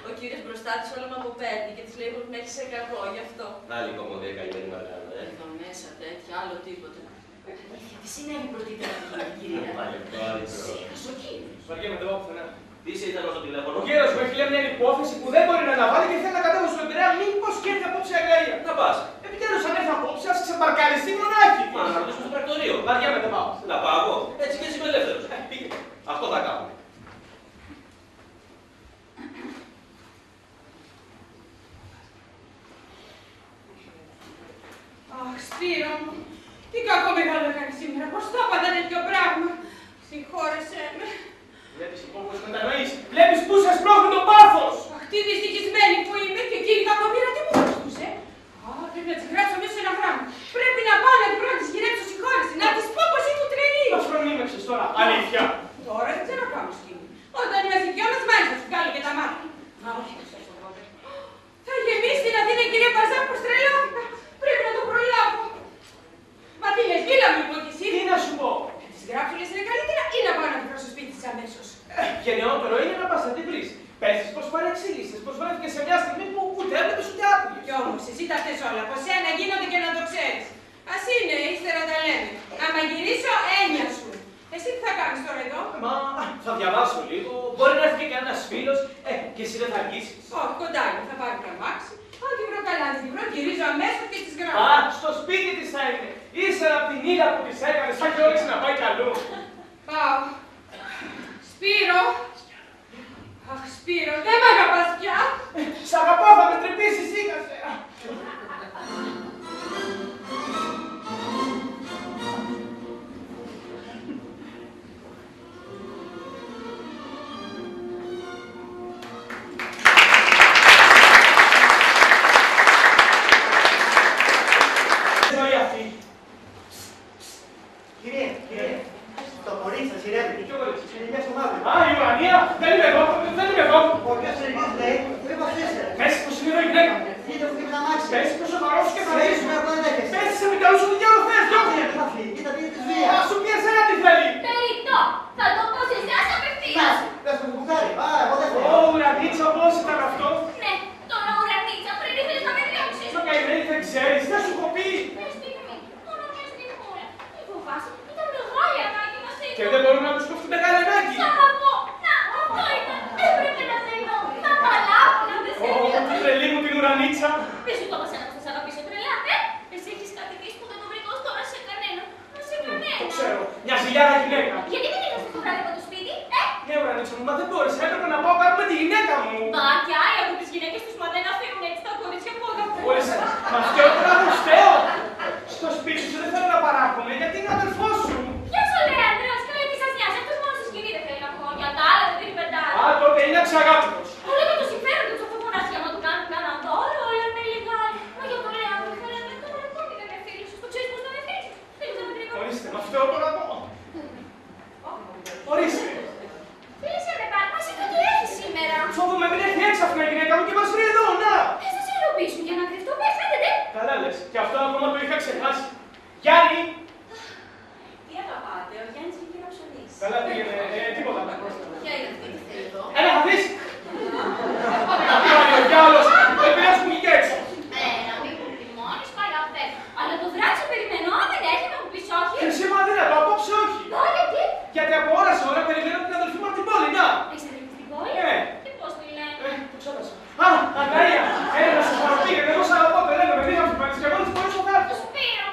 ο κύριος μπροστά της όλα μου αποπέρνει και της λέει πως με έχει σε κακό γι' αυτό.
Άλλη κομμωδία καημένη Μαργαρό,
Εδώ μέσα τέτοια, άλλο τίποτα. Τι συνέβη πρωτήτερα με την κυρία?
Πάλι αυτό, άλλη προ.
Σήκας ο κύριος.
Βαριέμαι, δεν πάω πουθενά.
Τι σε ήταν στο τηλέφωνο.
Ο κύριος μου έχει λέει μια υπόθεση που δεν μπορεί να αναβάλει και θέλει να κατέβω στον Πειραιά. Μήπως και έρθει απόψε Αγγλία.
Να πας.
Επιτέλους αν έρθει απόψε, ας ξεμπαρκαριστεί μονάχη.
Μα να ρωτήσουμε στο πρακτορείο.
Βαριέμαι, δεν πάω.
Να πάω εγώ. Έτσι και εσύ είμαι ελεύθερος.
Πήγε.
Αυτό θα κάνω.
Αχ, Σπύρο μου, τι κακό μεγάλο έκανε σήμερα, πώς θα έπαθα τέτοιο πράγμα. Συγχώρεσέ με.
Βλέπεις λοιπόν πως μετανοείς. Βλέπεις που σε σπρώχνει το πάθος.
Αχ, τι δυστυχισμένη που είμαι και εκείνη η κακομοίρα τι μου έστουσε. Α, πρέπει να της γράψω μέσα σε ένα γράμμα. Πρέπει να πάω να την πρώτη γυρέψω συγχώρεση, να της πω πως ήμουν τρελή.
Μας φρονίμευσες τώρα. Αλήθεια.
Τώρα δεν ξέρω να κάνω σκηνή. Όταν είμαστε δυο μας μάλιστα σου βγάλω και τα μάτια. Α, όχι, δεν σας το πω. Θα γεμίσει την Αθήνα, κυρία Παζά, πως τρελάθηκα. Πρέπει να το προλάβω. Μα τι λες, μίλα μου λοιπόν κι εσύ.
Τι να σου πω.
Να της γράψω λες είναι καλύτερα ή να πάω να την βρω στο σπίτι της αμέσως.
Γενναιότερο είναι να πας να την βρεις. Πες της πως παρεξήγησες, πως βρέθηκε σε μια στιγμή που ούτε έβλεπες ούτε άκουγες.
Κι όμως, εσύ τα θες όλα, από σένα γίνονται και να το ξέρεις. Ας είναι, ύστερα τα λέμε. Άμα γυρίσω, έννοια σου. Εσύ τι θα κάνεις τώρα εδώ?
Μα θα διαβάσω λίγο, μπορεί να έρθει και κανένας φίλος, και εσύ δεν θα αργήσεις.
Όχι, κοντά είναι, θα πάρει το αμάξι. Αν την βρω καλά, την βρω, γυρίζω αμέσως και της γράφω.
Α, στο σπίτι της θα είναι. Ύστερα από την ύλα που της έκανες, θα έχει όρεξη να πάει καλού.
Πάω. Σπύρο. Αχ, Σπύρο, δεν μ' αγαπάς πια.
Σ' αγαπώ, θα με τρυπήσεις, σήκασε.
Κύριε, το κορίτσι σας ηρεύει.
Ποιο κορίτσι?
Είναι μια σωμάδα.
Α, η ουρανία, δεν είμαι εδώ, δεν είμαι εδώ.
Ο ποιος ελληνικός λέει, δεν πως είστε.
Πες πως είναι εδώ η γυναίκα μου.
Είδε που φύγει να μάξει.
Πες πως ο χαρός και θα
Φύγει
ζήσουμε.
με αυτό δεν δέχεσαι.
Πες σε μην καλούς ότι διάλο θες, διώχνε.
Δεν θα φύγει, κοίτα τι είναι της
Α,
βίας.
σου πει εσένα τι θέλει.
Περιττό! Θα το πω σε εσάς απευθείας!
Πες το κουμπουκάρι. Α, εγώ δεν
Ω,
θέλω.
ουρανίτσα, πώς ήταν αυτό.
Ναι, τώρα ουρανίτσα, πριν ήθελες να με διώξεις.
Μα καημένη δεν ξέρεις, δεν σου έχω πει.
Μια στιγμή, μόνο μια στιγμούλα. Μη φοβάσαι, ήταν μεγάλη ανάγκη να σε
Και δεν μπορούμε να τους κόψουμε κανενάκι.
Σ' αγαπώ! Να, αυτό ήταν! Έπρεπε να σε δω! Να παλάβω, να δεν σε
Ω, τη τρελή μου την ουρανίτσα.
Δεν σου το είπα σένα που θα σε αγαπήσω τρελά, Εσύ έχεις κάτι δεις που δεν το βρήκα ως τώρα σε κανένα. Σε κανένα.
Το ξέρω, μια ζηλιάρα γυναίκα.
Γιατί δεν ήρθες το βράδυ από το σπίτι,
Ναι, ουρανίτσα μου, μα δεν μπόρεσα, έπρεπε να πάω κάπου με τη γυναίκα μου.
Μα και άλλοι από τις γυναίκες τους μα δεν αφήνουν έτσι τα κορίτσια που αγαπούν.
Όλες, μα φταίω τώρα που φταίω. Στο σπίτι σου δεν θέλω να παράγομαι, γιατί είναι αδερφός σου.
Ποιος ο λέει Ανδρέας, καλά τι σας νοιάζει, αυτός μόνο στη σκηνή δεν θέλει να πω. Για τα άλλα δεν δίνει πεντάρα.
Α, τότε είναι αξιαγάπητος.
Όλο και το συμφέρον του αυτό φωνάζει άμα του κάνουν κανένα δώρο, όλα με λιγάκι. Μα για το λέει άνθρωπο, θέλω να με κάνω ακόμη καμία φίλη σου. Το ξέρεις πώς τον ευθύνεις. Θέλεις να με τρίγω.
Ορίστε, μα φταίω τώρα εγώ. Ορίστε.
Φίλησε με πάλι, μας είπε ότι έχεις σήμερα.
Φόβομαι μην έρθει έξαφνα η γυναίκα μου και μας βρει εδώ, να.
Θες να σε ελοπίσουν για να κρυφτώ, πες, φαίνεται.
Καλά λες, και αυτό ακόμα το είχα ξεχάσει. Γιάννη!
Τι αγαπάτε, ο Γιάννης βγήκε να ψωνίσει.
Καλά πήγαινε, τίποτα.
Ποια είναι αυτή, τι θέλει εδώ?
Έλα, θα δεις. Να πει ο διάολος, δεν πειράζει που βγήκε έξω.
Να μην μου θυμώνεις πάλι αυτές. Αλλά το βράδυ σε περιμένω, αν δεν έχει να μου πεις όχι.
Εσύ μα δεν το απόψε όχι.
Ω, γιατί?
Γιατί από ώρα σε ώρα περιμένω την αδελφή μου από την πόλη, να.
Έχεις αδελφή στην πόλη? Και πώς τη λένε?
Το ξέχασα. Α, Αναΐα, έλα να σας παραπήγαινε, εγώ σ' αγαπώ, δεν λέμε, με πήγαμε στο πανεπιστήμιο, μόλις μπορείς το
Το
κάτω.
Σπύρο.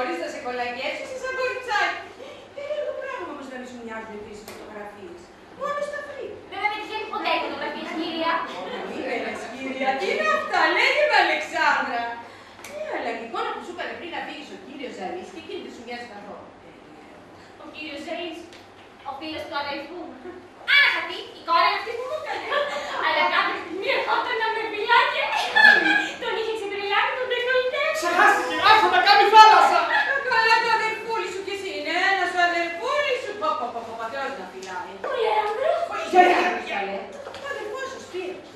χωρίς να σε κολακέψεις, είσαι σαν κοριτσάκι. Περίεργο πράγμα όμως να μην σου μοιάζουν επίσης φωτογραφίες. Μόνο στα φρύδια.
Βέβαια δεν τυχαίνει ποτέ η φωτογραφία, κυρία.
Κύρια, τι είναι αυτά, λέγε με Αλεξάνδρα. Αλλά η εικόνα που σου έκανε πριν να φύγεις ο κύριος Ζαλής και εκείνη δεν σου μοιάζει καθόλου.
Ο κύριος Ζαλής, ο φίλος του αδελφού μου. Άρα χατή, η κόρη αυτή που μου έκανε. Αλλά κάθε στιγμή ερχόταν να με μιλάει. Τον είχε ξεπεριλάβει τον ντεκολτέ.
Ξεχάστηκε, άρχα να κάνει θάλασσα.
Καλά το αδελφούλη σου κι εσύ είναι ένας ο αδελφούλης σου. Ο πατέρας να φυλάει.
Ο Λέανδρος.
Ο αδελφός ο Σπύρος.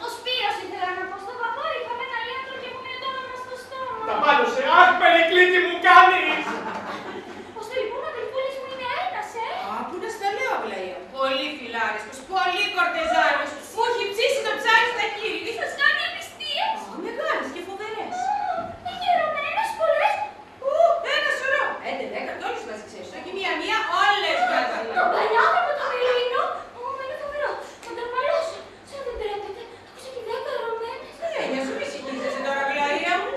Ο Σπύρος ήθελα να πω στον παπά, είπαμε τα Λέανδρο και μου μείνει το όνομα στο στόμα.
Τα μάλωσε, αχ, Περικλήτη μου κάνεις.
Ώστε λοιπόν ο αδελφούλης μου είναι ένας,
Α, πού να στα λέω, Αγλαία. Πολύ φιλάριστος, πολύ κορτεζάνος. Μου έχει ψήσει το ψάρι στα χείλη.
Τι σας κάνει απιστίες.
Μεγάλες και φοβερές.
Γερωμένες πολλές.
Ένα σωρό. 11, όλες μαζί ξέρεις. Όχι μία-μία, όλες μαζί.
Τον παλιάδερφο τον Ελλήνο. Ω, μα είναι φοβερό. Θα τον παλιώσω. Σαν δεν τρέπεται. Άκουσα και 10 ερωμένες.
Μια σου μη συγκίνησαι τώρα, Αγλαία μου.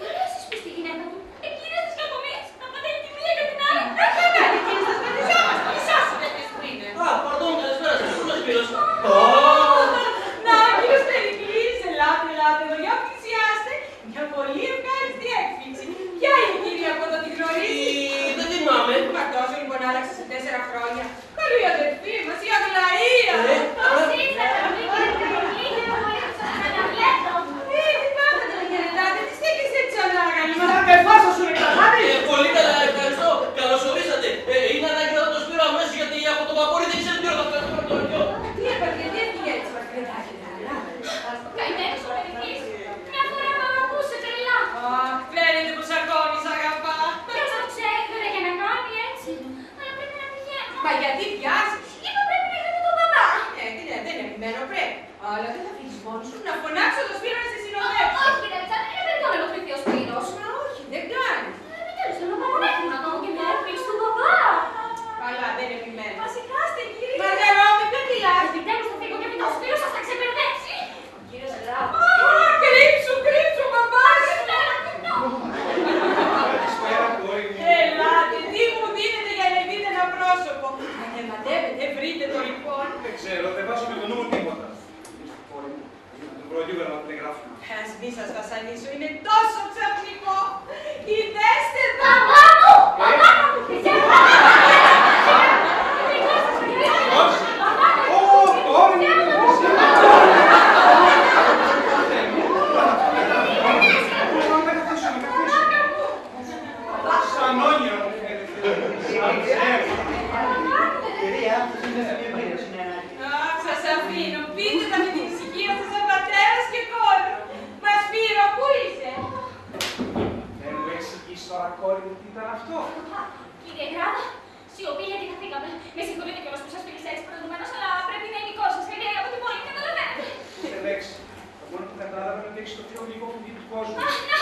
Καλά εσείς πεις τη γυναίκα του. Εκείνες τις κακομοίρες. Να πατάει τη μία για την άλλη.
Εκείνες θα σπατιζόμαστε. Μισά σου τέτοιες που είναι.
Α, παρδόν, καλησπέρα σας. Πού είναι ο Σπύρος?
Να, κύριος Περικλής, ελάτε εδώ, για πλησιάστε. Μια πολύ ευχάριστη έκπληξη. Ποια είναι η κυρία από εδώ, τη γνωρίζει?
Δεν θυμάμαι.
Μα τόσο λοιπόν άλλαξε σε 4 χρόνια. Καλή αδερφή μας, η Αγλαία.
Πώς ήρθατε, κύριε Περικλή, να βοήθησα να αναβλέπω.
Τι πάθατε να χαιρετάτε, τι στέκεστε έτσι ανάγαλοι.
Μα τα αδερφά σας σου είναι καθάρι.
Πολύ καλά, ευχαριστώ. Καλώς ορίσατε. Είναι ανάγκη να το Σπύρο αμέσως γιατί από το βαπόρι δεν ξέρει τι ώρα θα φτάσει.
Τι έπαθε, τι έφυγε έτσι, Μαρκρετάκη,
Καημένος ο Περικλής. Μια φορά με αγαπούσε τρελά.
αχ, φαίνεται πως ακόμη σ' αγαπά.
Ποιος το ξέρει για να κάνει έτσι. Αλλά πρέπει να πηγαίνω.
Μα γιατί πιάσεις?
Είπα πρέπει να είχατε τον παπά.
Τι λέει, δεν επιμένω, πρέπει. Αλλά δεν θα φύγεις μόνος σου, να φωνάξω το Σπύρο να σε συνοδεύσει.
Όχι, κύριε Αλεξάνδρα, είναι περιττό να ενοχληθεί ο Σπύρος.
Μα όχι, δεν κάνει.
Επιτέλους, θέλω να παραμέχουν να κάνω και μια έκπληξη του παπά.
Καλά, δεν επιμένω.
Μα σηκάστε, κύριε.
Μαργαρό, με ποιο μιλάς?
Επιτέλους θα φύγω και μην το Σπύρος σας θα ξεπερδέψει. Ο κύριος Ελλάδος.
Κρύψου, μπαμπάς.
Καλησπέρα, κόρη μου.
Ελάτε, τι μου δίνετε για να δείτε ένα πρόσωπο. Ανεματεύετε, βρείτε το λοιπόν.
Δεν ξέρω, δεν βάζω με το νου μου τίποτα. Κόρη μου, να τον προλίγερα να τηλεγράφουμε.
Ας μη σας βασανίσω, είναι τόσο ξαφνικό. Ιδέστε εδώ.
Παπά μου! Παπά μου!
Κόρη μου, σαν όνειρο μου φαίνεται. Σαν ψεύδι.
Κυρία, είναι σε μια εμπειρία, είναι ανάγκη.
Αχ, σας αφήνω, πείτε τα με την ησυχία σας σαν πατέρας και κόρη. Μα Σπύρο, πού είσαι?
Δεν μου εξηγείς τώρα, κόρη μου, τι ήταν αυτό.
Κύριε Γράδα, σιωπή γιατί χαθήκαμε. Με συγχωρείτε κιόλας που σας μίλησα έτσι προηγουμένως, αλλά πρέπει να είναι δικό σας. Είναι από την πόλη, καταλαβαίνετε.
Εντάξει, το μόνο που κατάλαβα είναι ότι έχεις το πιο γλυκό κουμπί του κόσμου.
Αχ, να,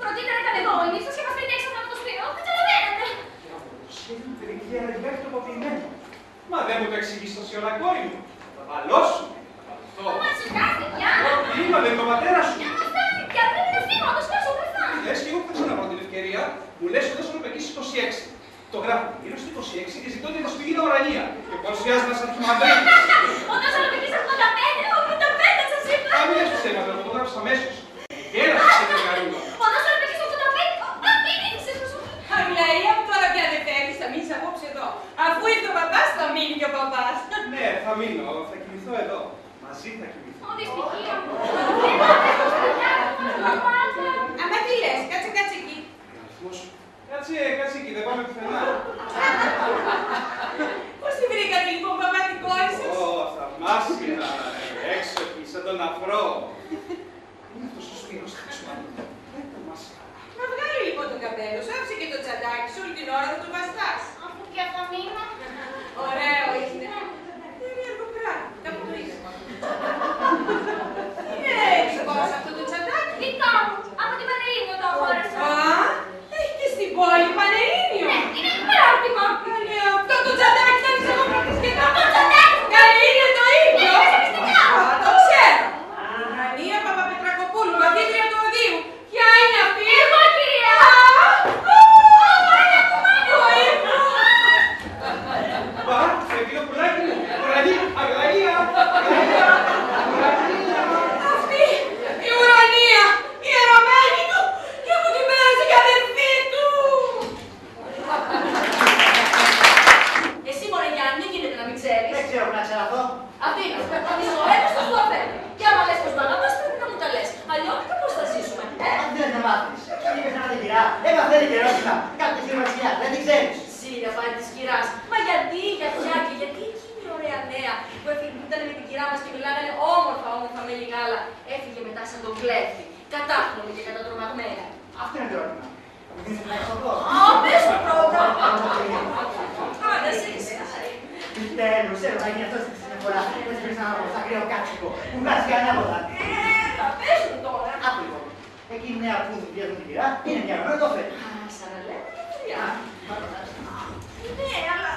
προτείνετε να ήταν μόνοι σας και μας πείτε έξω από το Σπύρο. Καταλαβαίνετε.
Το σχέδιο του τελική αναγκαία το τοποποιημένο. Μα δεν μου το εξηγείς τόση ώρα, κόρη μου. Θα παλώσω.
Μα σηκάστε πια.
Είπα, δεν είναι ο πατέρας σου.
Για να φτάσει πια, πρέπει να φύγω, να το σκάσω μπροστά.
Λες και εγώ που θα ξαναπάω την ευκαιρία, μου λες ότι θα με πετύχεις 26. Το γράφω γύρω στο 26 και ζητώ ότι θα σου γίνει ουρανία. Και πώς χρειάζεται να σας αρχιμαντρύνεις.
Όταν σας ρωτήσω 85, 85 σας είπα.
Αν μιλάς ψέματα, θα το γράψεις αμέσως. Γέλασες σε τρεγαρούλα.
Όταν σας ρωτήσω 85, μην ήρθες προσωπή.
Αγλαία μου, τώρα πια δεν φεύγεις, θα μείνεις απόψε εδώ. Αφού ήρθε ο παπάς, θα μείνει και ο παπάς.
Ναι, θα μείνω, θα κοιμηθώ εδώ. Μαζί θα κοιμηθώ.
Ω, δυστυχία μου. Δεν θα έχω στα παπάτσα.
Αμα τι λες, κάτσε εκεί.
Αριθμός. Κάτσε εκεί, δεν πάμε πουθενά.
Πώς τη βρήκατε λοιπόν, παπά, την κόρη σας?
Ω, θαυμάσια, έξω εκεί, σαν τον αφρό. Είναι αυτός ο Σπύρος, θα σου πάρει. Δεν το μάσκαρα.
Μα βγάλει λοιπόν τον καπέλο σου, άψε και το τσαντάκι σου, όλη την ώρα θα το βαστάς.
Αφού πια θα μείνω.
Ωραίο είναι. Περίεργο πράγμα. Κάπου το είδα. Είναι δικό σου αυτό το τσαντάκι?
Δικά μου. Από την Πανελλήνιο το αγόρασα.
Α, έχει και στην πόλη Πανελλήνιο.
Ναι, είναι παράρτημα.
Αυτό το τσαντάκι θα είσαι εγώ πρώτη σχεδόν.
Το τσαντάκι.
Καλή είναι το ίδιο.
Είναι μέσα μυστικά.
Α, το ξέρω. Ανία, παπα,
δεν είναι καιρό κάτι χειρομαξιά, δεν την ξέρεις.
Σίλια πάλι της κυράς. Μα γιατί, για πιάκι, γιατί εκείνη η ωραία νέα που ήταν με την κυρά μας και μιλάγανε όμορφα με λιγάλα, έφυγε μετά σαν τον κλέφτη, κατάχνομη και κατατρομαγμένη.
Αυτό είναι το ερώτημα. Μην σε φυλάξει αυτό.
Α, πες το πρώτα. Άντε, σε ξέρει.
Τέλος, ξέρω να γίνει αυτό στη συνεφορά. Δεν σε πήρες ένα ακραίο κάτσικο που βγάζει κανένα από τα.
Θα πες το τώρα.
Άκου λοιπόν. Εκείνη η νέα που βγαίνει την κυρά είναι μια γνώμη το φέρει.
Α, σαν να λέμε την κυριά. Ναι, αλλά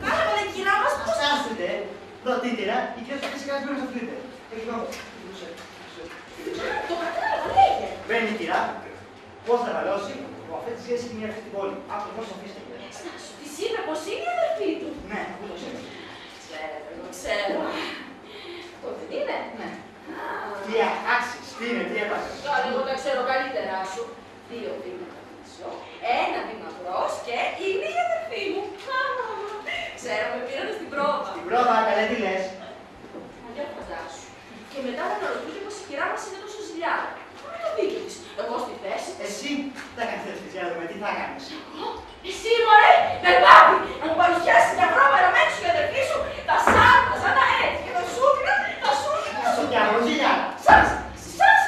κάναμε την κυρά μας πώς.
Ασάστητε, πρωτήτερα, η κυρία θα φυσικά μέσα στο Twitter. Έχει νόμο.
Το κατάλαβα, λέγε.
Μπαίνει η κυρά, πώς θα βαλώσει, που αυτή τη σχέση είναι αυτή την πόλη. Άκου πώς θα αφήσετε.
Στάσου, της είπε πως είναι η αδερφή του.
Ναι, πού το ξέρεις.
Ξέρω. Αυτό δεν είναι.
Ναι. Τι άξεις, τι είναι, τι έπασες.
Τώρα εγώ τα ξέρω καλύτερα σου. 2 βήματα πίσω, 1 βήμα μπρος και είναι η αδερφή μου. Ξέρω, με πήρανε στην πρόβα.
Στην πρόβα, καλέ τι λες.
Για φαντάσου. Και μετά να ρωτούσε πως η κυρά μας είναι τόσο ζηλιά. Με το δίκιο της. Εγώ στη θέση.
Εσύ θα κάνεις τέτοιες για να δούμε τι θα κάνεις.
Εσύ μωρέ, μπερδάπη, να μου παρουσιάσεις μια πρόβα ερωμένη σου και αδερφή σου. Τα σάρκα, σαν να έτσι και τα σούκρα, τα σούκρα.
Στο διάβολο, ζηλιά.
Σας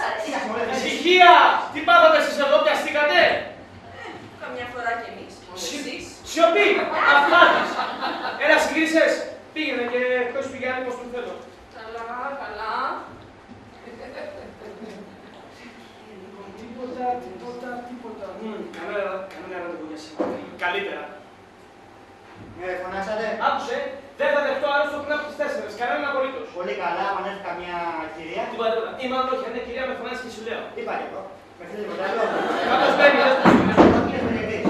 αρέσει.
Τι ας μωρέ,
Ησυχία! Τι πάθατε εσείς εδώ, πιαστήκατε!
Καμιά φορά κι εμείς. Εσείς.
Σιωπή! Αφλάτης! Έλα, συγκρίσες! Πήγαινε και ποιος πηγαίνει, πώς τον θέλω.
Καλά, καλά.
Τίποτα. Κανένα ραντεβού για σήμερα. Καλύτερα.
Φωνάξατε.
Άκουσε, δεν θα δεχτώ άρρωστο πριν από τις 4. Κανέναν απολύτως.
Πολύ καλά, αν έρθει καμιά κυρία.
Τι πάτε τώρα. Ή μάλλον όχι, αν είναι κυρία με φωνάζει και σου λέω.
Τι πάει εδώ. Με θέλει τίποτα άλλο.
Κάπως μπαίνει, δεν το σου λέω.
Τι είναι περιγρής.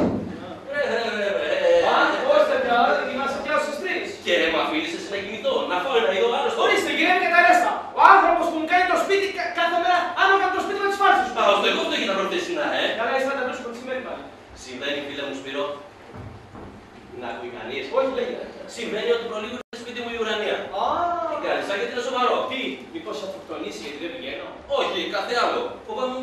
Πώς τέτοια ώρα, ετοιμάσαι πια στις 3.
Και με αφήνεις να κινηθώ, να φάω ένα είδο άρρωστο.
Ορίστε, γυρεύει και τα ρέστα. Ο άνθρωπος που μου κάνει το σπίτι κάθε μέρα, άνω κάτω το σπίτι με τις φάρσες του.
Αυτό εγώ δεν έγινα προχθές να,
Καλά, είσαι να τα βρίσκω τη σημερινή πάλι.
Συμβαίνει, φίλε μου Σπύρο, να ακούει κανείς.
Όχι, λέγεται.
Συμβαίνει ότι προλίγο στο σπίτι μου η ουρανία.
Α,
Τι κάνεις, σαν γιατί είναι σοβαρό.
τι, μήπως αυτοκτονήσει γιατί δεν πηγαίνω.
Όχι, κάθε άλλο. Φοβάμαι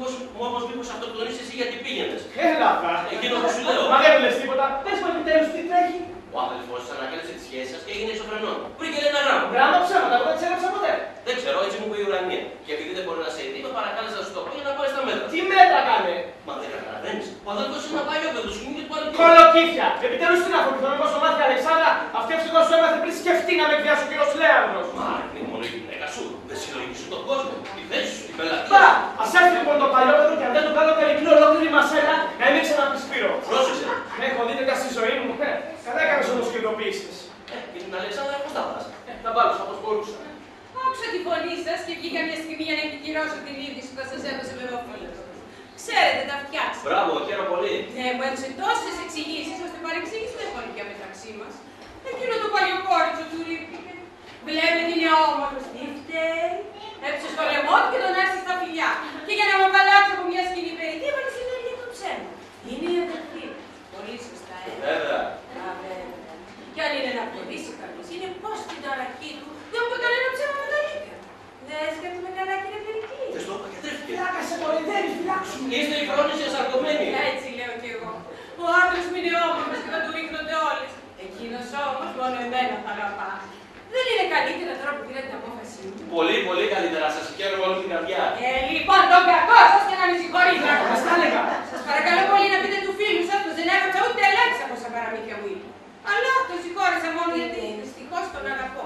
όμως μήπως αυτοκτονήσεις εσύ γιατί πήγαινες.
Έλα, βα.
Εκείνο που σου λέω.
Μα δεν μου λες τίποτα. Πες μου επιτέλους τι τρέχει.
Ο αδελφός της ανακάλυψε τη σχέση σας και έγινε ισοφρενών. Βρήκε ένα γράμμα.
Γράμμα ψέματα, εγώ δεν ξέρω ποτέ.
Δεν ξέρω, έτσι μου είπε η ουρανία. Και επειδή δεν μπορεί να σε ειδεί, με παρακάλεσε να σου το πω για να πάει στα μέτρα.
Τι μέτρα κάνε.
Μα δεν καταλαβαίνεις. Ο αδελφός είναι ένα παλιό παιδί, σου γίνεται πάλι.
Κολοκύθια. Επιτέλους τι να πω, πιθανό πως ο μάθει Αλεξάνδρα, αυτή ευτυχώς σου έμαθε πριν σκεφτεί να με εκβιάσει ο κύριος Λέανδρος.
Μα είναι μόνο η γυναίκα σου. Δεν συλλογείς τον κόσμο, τη θέση σου, τη πελατεία.
Μπα, ας έρθει λοιπόν το παλιό παιδί και αν δεν του κάνω περιπλή ολόκληρη μασέλα, να μην ξαναπισπύρω.
Πρόσεξε.
Έχω δει τέτοια στη ζωή μου. Καλά έκανες όμως και ειδοποίησες.
Και την Αλεξάνδρα πώς τα πας.
Τα βάλωσα όπως μπορούσα.
Άκουσα τη φωνή σας και βγήκα μια στιγμή για να επικυρώσω την είδηση που θα σας έδωσε με το φίλο. Ξέρετε, τα φτιάξατε.
Μπράβο, χαίρομαι πολύ.
Ναι, μου έδωσε τόσες εξηγήσεις ώστε παρεξήγηση δεν μπορεί πια μεταξύ μας. Εκείνο το παλιοκόριτσο του ρίπηκε. Βλέπετε είναι όμορφος. Τι φταίει. Έψε στο λαιμό του και τον άρχισε στα φιλιά. Και για να με απαλλάξει από μια σκηνή περιττή, έβαλε στην ίδια το ψέμα. Είναι η αδερφή μου. Πολύ σωστά,
Βέβαια.
Α, βέβαια. Κι αν είναι να προδίσει κάποιος, είναι πως στην ταραχή του δεν μου κανένα ψέμα με τα αλήθεια. Δεν σκέφτομαι καλά, κύριε Περική.
Δεν στο είπα και τρέφηκε.
Φυλάκα σε κοροϊδεύει, φυλάξου.
Είστε οι χρόνες εσαρκωμένοι.
Έτσι λέω κι εγώ. Ο άντρας μου είναι όμορφος και θα του ρίχνονται όλες. Εκείνος όμως μόνο εμένα θα αγαπά. Δεν είναι καλύτερα τώρα που πήρα την απόφασή μου.
Πολύ, πολύ καλύτερα. Σας χαίρομαι όλη την καρδιά.
Λοιπόν, τον κακό σας και να με συγχωρείτε.
Μας τα έλεγα.
Σας παρακαλώ πολύ να πείτε του φίλου σας πως δεν έγραψα ούτε ελάχιστα από όσα παραμύθια μου είπε. Αλλά τον συγχώρεσα μόνο γιατί δυστυχώς τον αγαπώ.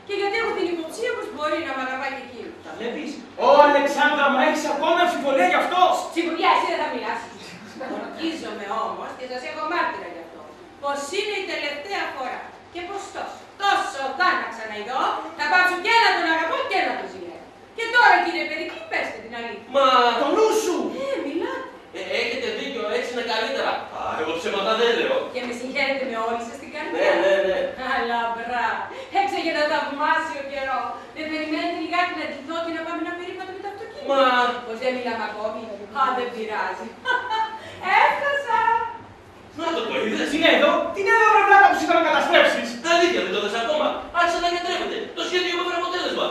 Και γιατί έχω την υποψία πως μπορεί να μ' αγαπάει και εκείνο.
Τα βλέπεις. Ω Αλεξάνδρα, μα έχεις ακόμα αμφιβολία γι' αυτό.
Τσιμπουλιά, εσύ δεν θα μιλάς. Ορκίζομαι όμως και σας έχω μάρτυρα γι' αυτό. Πως είναι η τελευταία φορά. Και πως τόσο όταν να ξαναειδώ, θα πάψω και να τον αγαπώ και να τον ζηλεύω. Και τώρα κύριε Περική, πέστε την αλήθεια.
Μα
Το νου σου.
Μιλάτε.
έχετε δίκιο, έτσι είναι καλύτερα. Α, εγώ ψέματα δεν λέω.
Και με συγχαίρετε με όλη σας την καρδιά.
Ναι.
Αλλά μπράβο. Έξαγε να θαυμάσει ο καιρό. Δεν περιμένετε λιγάκι να ντυθώ και να πάμε ένα περίπατο με το αυτοκίνητο.
Μα
Πως δεν μιλάμε ακόμη. Α, δεν πειράζει. Έφτασα.
να το είδες.
Τι είναι εδώ, τι είναι εδώ, ρε βλάκα που να με καταστρέψεις.
Αλήθεια, δεν το δες ακόμα. Άρχισε να διατρέχεται. Το σχέδιο μου έφερε αποτέλεσμα.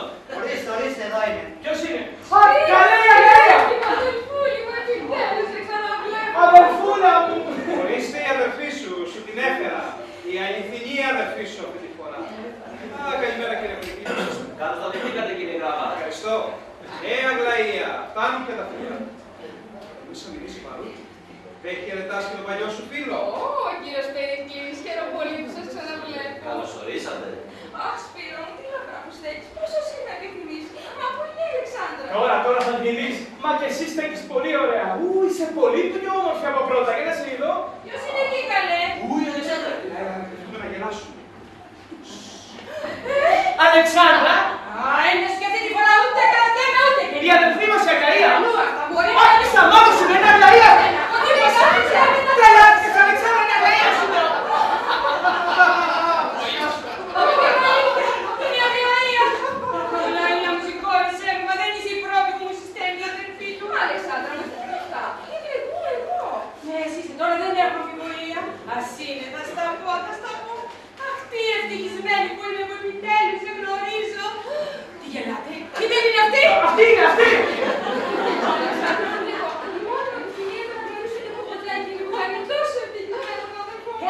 Ορίστε, εδώ είναι.
Ποιος είναι. Α, καλή αγγελία.
Αδελφούλη μου, επιτέλους, σε ξαναβλέπω.
Αδελφούλα μου.
φίλο.
Ω, κύριος Περικλής, χαίρομαι πολύ που σας ξαναβλέπω.
Καλώς ορίσατε.
Αχ, Σπύρο μου, τι λαμπρά μου στέκεις, πόσο εσύ με επιθυμείς. Μα πού είναι η Αλεξάνδρα.
Τώρα θα την δεις. Μα και εσύ στέκεις πολύ ωραία. Ου, είσαι πολύ πιο όμορφη από πρώτα. Για να σε δω.
Ποιος είναι εκεί, καλέ.
Ού, η Αλεξάνδρα.
Θέλουμε να γελάσουμε.
Αλεξάνδρα,
Α, είναι και αυτή τη φορά ούτε κρατέμε ούτε και.
η αδελφή μας η Ακαΐα.
Αλλούα, θα μπορεί να
Όχι, σταμάτα σου, δεν είναι Ακαΐα.
Τρελάθηκες, Αλεξάνδρα, είναι Ακαΐα σου.
Είναι η Αγγελία. Αγγελία μου σηκώνεσαι, μα δεν είσαι η πρώτη που μου συστέλνει η αδελφή του. Αλεξάνδρα, με στα αυτά. Είναι εγώ. Ναι, εσύ είσαι, τώρα δεν έχω αμφιβολία. Ας είναι, θα στα πω, θα στα πω. Αχ, τι ευτυχισμένη που είμαι που επιτέλους σε γνωρίζω. Τι γελάτε, τι δεν είναι αυτή.
Αυτή είναι, αυτή.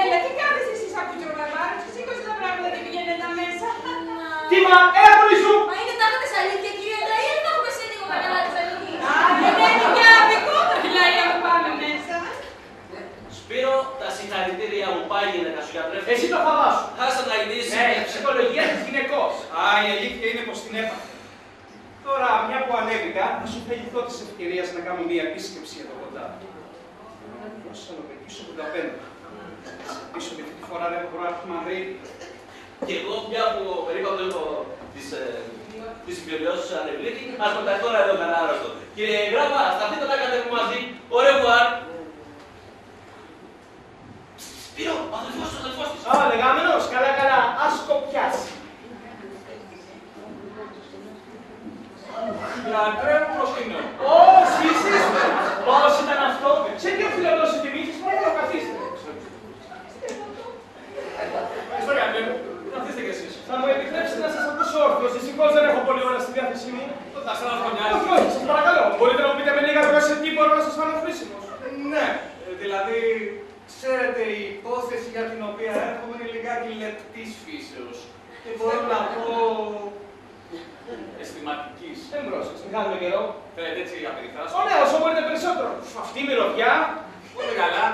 Έλα, τι κάνεις εσύ σαν κουτσοβαρβάρος, σήκωσε τα πράγματα και πηγαίνετε μέσα.
Τι μα, έλα πολύ σου.
Μα είναι τάχα της αλήθεια, κυρία Γκαΐα, ή θα έχουμε σε λίγο τα καλά της αλήθειας.
Α, δεν είναι για δικό μου, δηλαδή, να πάμε μέσα.
Σπύρο, τα συγχαρητήρια μου πάει γυναίκα σου γιατρεύει.
Εσύ το χαβά σου.
Άσε να ειδήσει.
Ναι, ψυχολογία της γυναικός.
Α, η αλήθεια είναι πως την έπαθα. Τώρα, μια που ανέβηκα, θα σου φαγηθώ της ευκαιρίας να κάνω μια επίσκεψη εδώ κοντά. Θα σας αναπαικήσω 85. Πίσω και αυτή τη φορά δεν μπορώ να έχουμε βρει.
Και εγώ, μια που περίπου έχω τις επιβεβαιώσεις σου ανεβλήθη, ας μεταχθώ να εδώ κανένα άρρωστο. Κύριε Γράβα, σταθείτε να κατέβουμε μαζί. Au revoir. Σπύρο, ο αδελφός της.
Α, λεγάμενος, καλά, ας κοπιάσει.
Γιατρέ μου προσκυνώ.
Ω, εσείς είστε. Πώς ήταν αυτό. Σε ποιο φιλοδός η τιμή σας, παρακαλώ καθίστε.
Ευχαριστώ, γιατρέ μου. Καθίστε κι εσείς.
Θα μου επιτρέψετε να σας ακούσω όρθιος, δυστυχώς δεν έχω πολλή ώρα στη διάθεσή μου.
Τα ξαναρχονιά.
Όχι, όχι, σας παρακαλώ. Μπορείτε να μου πείτε με λίγα λόγια σε τι μπορώ να σας φανώ χρήσιμος.
Ναι, δηλαδή, ξέρετε, η υπόθεση για την οποία έρχομαι είναι λιγάκι λεπτής φύσεως. Και μπορώ να πω αισθηματικής.
Εμπρός, μην χάνουμε καιρό.
Θέλετε έτσι απεριφράσω.
Ωραία, όσο μπορείτε περισσότερο. Αυτή η μυρωδιά.
Πολύ καλά.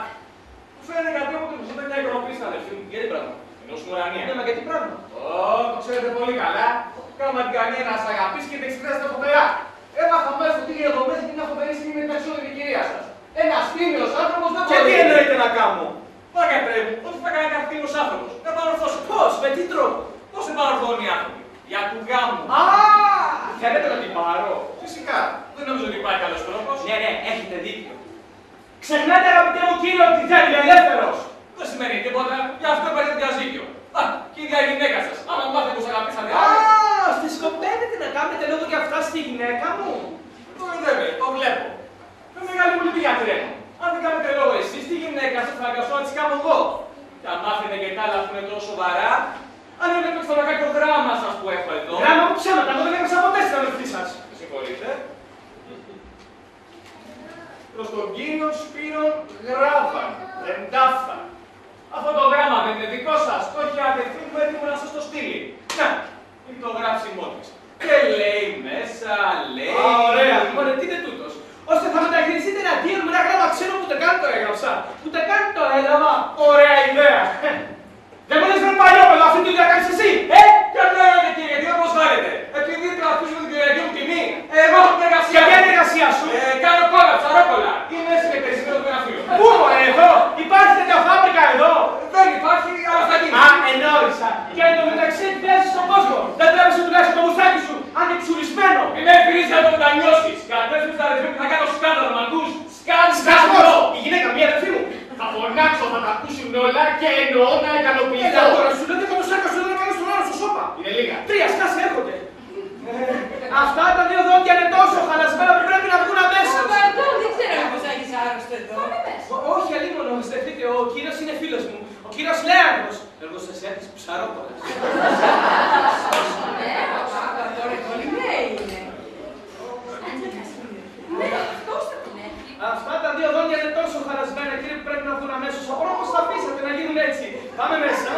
Μου φαίνεται κάτι όποτε μου ζητάει μια ικανοποίηση στην αδελφή μου. Για τι πράγμα. Ενώ στην ουρανία.
Ναι, μα και τι πράγμα.
Το ξέρετε πολύ καλά. Κάνουμε την κανένα να σας αγαπήσει και δεν εξυπηρέσετε φοβερά. Έμαθα μέσα ότι πήγε εδώ μέσα και μια φοβερή στιγμή με την αξιόλογη κυρία σας. Ένας τίμιος άνθρωπος δεν
Και τι εννοείται να κάνω.
Μα γιατρέ μου, ότι θα κάνει ένα τίμιος άνθρωπος. Δεν παρορθώσει.
Πώς, με τι τρόπο.
Πώς δεν παρορθώνει οι άνθρωποι. Για του γάμου.
Α, θέλετε να την πάρω.
Φυσικά. Δεν νομίζω ότι υπάρχει άλλος τρόπος.
Ναι, έχετε δίκιο. Ξεχνάτε, αγαπητέ μου κύριο, ότι θα είμαι ελεύθερος.
Δεν σημαίνει τίποτα. Γι' αυτό υπάρχει διαζύγιο. Α, και η ίδια η γυναίκα σας. Άμα μάθετε πως αγαπήσατε
Α,
άλλοι.
στη σκοπεύετε να κάνετε λόγο για αυτά στη γυναίκα μου.
Το βέβαια, το βλέπω. Με μεγάλη μου λύπη γιατρέ μου. Αν δεν κάνετε λόγο εσείς, τη γυναίκα σας θα αναγκαστώ να τις κάνω εγώ. Και αν μάθετε και τα άλλα που είναι τόσο σοβαρά, αν δεν βλέπετε στο λογάκι το γράμμα σας που έχω εδώ.
Γράμμα μου ψέματα, εγώ δεν έγραψα ποτέ στην αδελφή σας.
Με συγχωρείτε. Προς τον κύριο Σπύρο Γράβα, Ρεντάφα. Αυτό το γράμμα δεν είναι δικό σας. Το έχει αδελφή μου έτοιμο να σας το στείλει. Να, είναι το γράψιμό της. Και λέει μέσα, λέει.
Α, ωραία. Ωραία, τι είναι τούτος. Ώστε θα μεταχειριστείτε εναντίον μου ένα γράμμα ξένο που ούτε καν το έγραψα. Ούτε καν το έλαβα. Ωραία ιδέα. Δεν μου λες βρε παλιόπαιδο, αυτή τη δουλειά κάνεις εσύ.
Και αν λέγατε κύριε, γιατί όπως βάλετε. Επειδή κρατήσουμε την κυριακή μου τιμή, εγώ έχω την εργασία.
Για ποια είναι η εργασία σου.
Κάνω κόλλα, ψαρόκολλα. Είμαι συνεταιρισμένο με ένα φίλο.
Πού μωρέ, εδώ. Υπάρχει τέτοια φάμπρικα εδώ.
Δεν υπάρχει, αλλά θα γίνει.
Α, εννοήσα. Και εν τω μεταξύ εκπλέσεις στον κόσμο. Δεν τρέβεσαι τουλάχιστον το μουστάκι σου, αν και ξουρισμένο.
Είμαι ευφυής για το μετανιώσεις. Κατέφυγε στα αδελφή μου θα κάνω σκάνδαλο, μ' ακούς.
Σκάσμος.
Σκάνδαλο.
Η γυναίκα μια αδελφή μου.
Θα φωνάξω, θα τα ακούσουν όλα και εννοώ να ικανοποιηθώ.
Τώρα σου λέω ότι το μουστάκι σου δεν έκανε στον άλλο στο σώπα.
Είναι λίγα.
3 σκάσε έρχονται. Αυτά τα 2 δόντια είναι τόσο χαλασμένα που πρέπει να βγουν αμέσως.
Παντών, δεν ξέρω πως έχεις άρρωστο εδώ.
Όχι, αλίμονο, στεφτείτε, ο κύριος είναι φίλος μου. Ο κύριος Λέανδρος. Εργοστασιά της ψαρόκολας.
Τώρα πολύ νέοι είναι. Αυτός θα την έχει.
Αυτά τα 2 δόντια είναι τόσο χαλασμένα, κύριε, που πρέπει να βγουν αμέσως. Απορώ πως τα αφήσατε να γίνουν έτσι. Πάμε μέσα.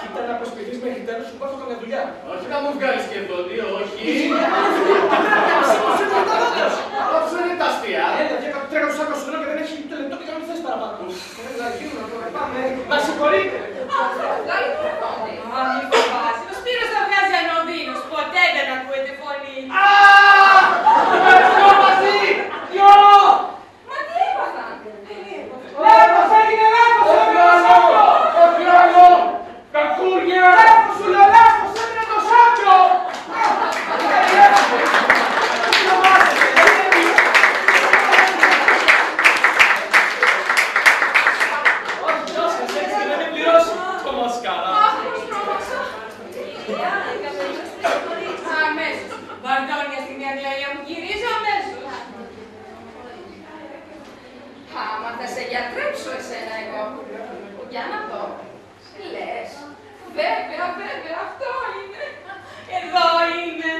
Κοίτα να προσποιηθείς μέχρι τέλος σου πάθω καμιά δουλειά.
Όχι να μου βγάλεις και δόντιο, όχι. Αυτό είναι τα αστεία.
Έλα, και τρέχα του σάκο σου λέω και δεν έχει το λεπτό και κάνει θέση παραπάνω. γίνουμε τώρα, πάμε. Μα συγχωρείτε.
Μη φοβάσαι. Ο Σπύρος θα βγάζει ανωδίνος. Ποτέ δεν ακούεται φωνή.
Ευχαριστώ μαζί! Γιο!
Μα τι έπαθαν?
Λάθος, έγινε λάθος! Όχι άλλο! Κακούρια! Λάθος σου λέω, λάθος, έμεινε το σάκιο! Όχι, Όσκας, έτσι και να μην πληρώσει το μασκάρα.
Αμέσως. Βαρδόνια στην Αγλαία μου γυρίζω αμέσως.
Άμα θα σε γιατρέψω εσένα εγώ. Για να δω. Λες.
Βέβαια, αυτό είναι. Εδώ είμαι.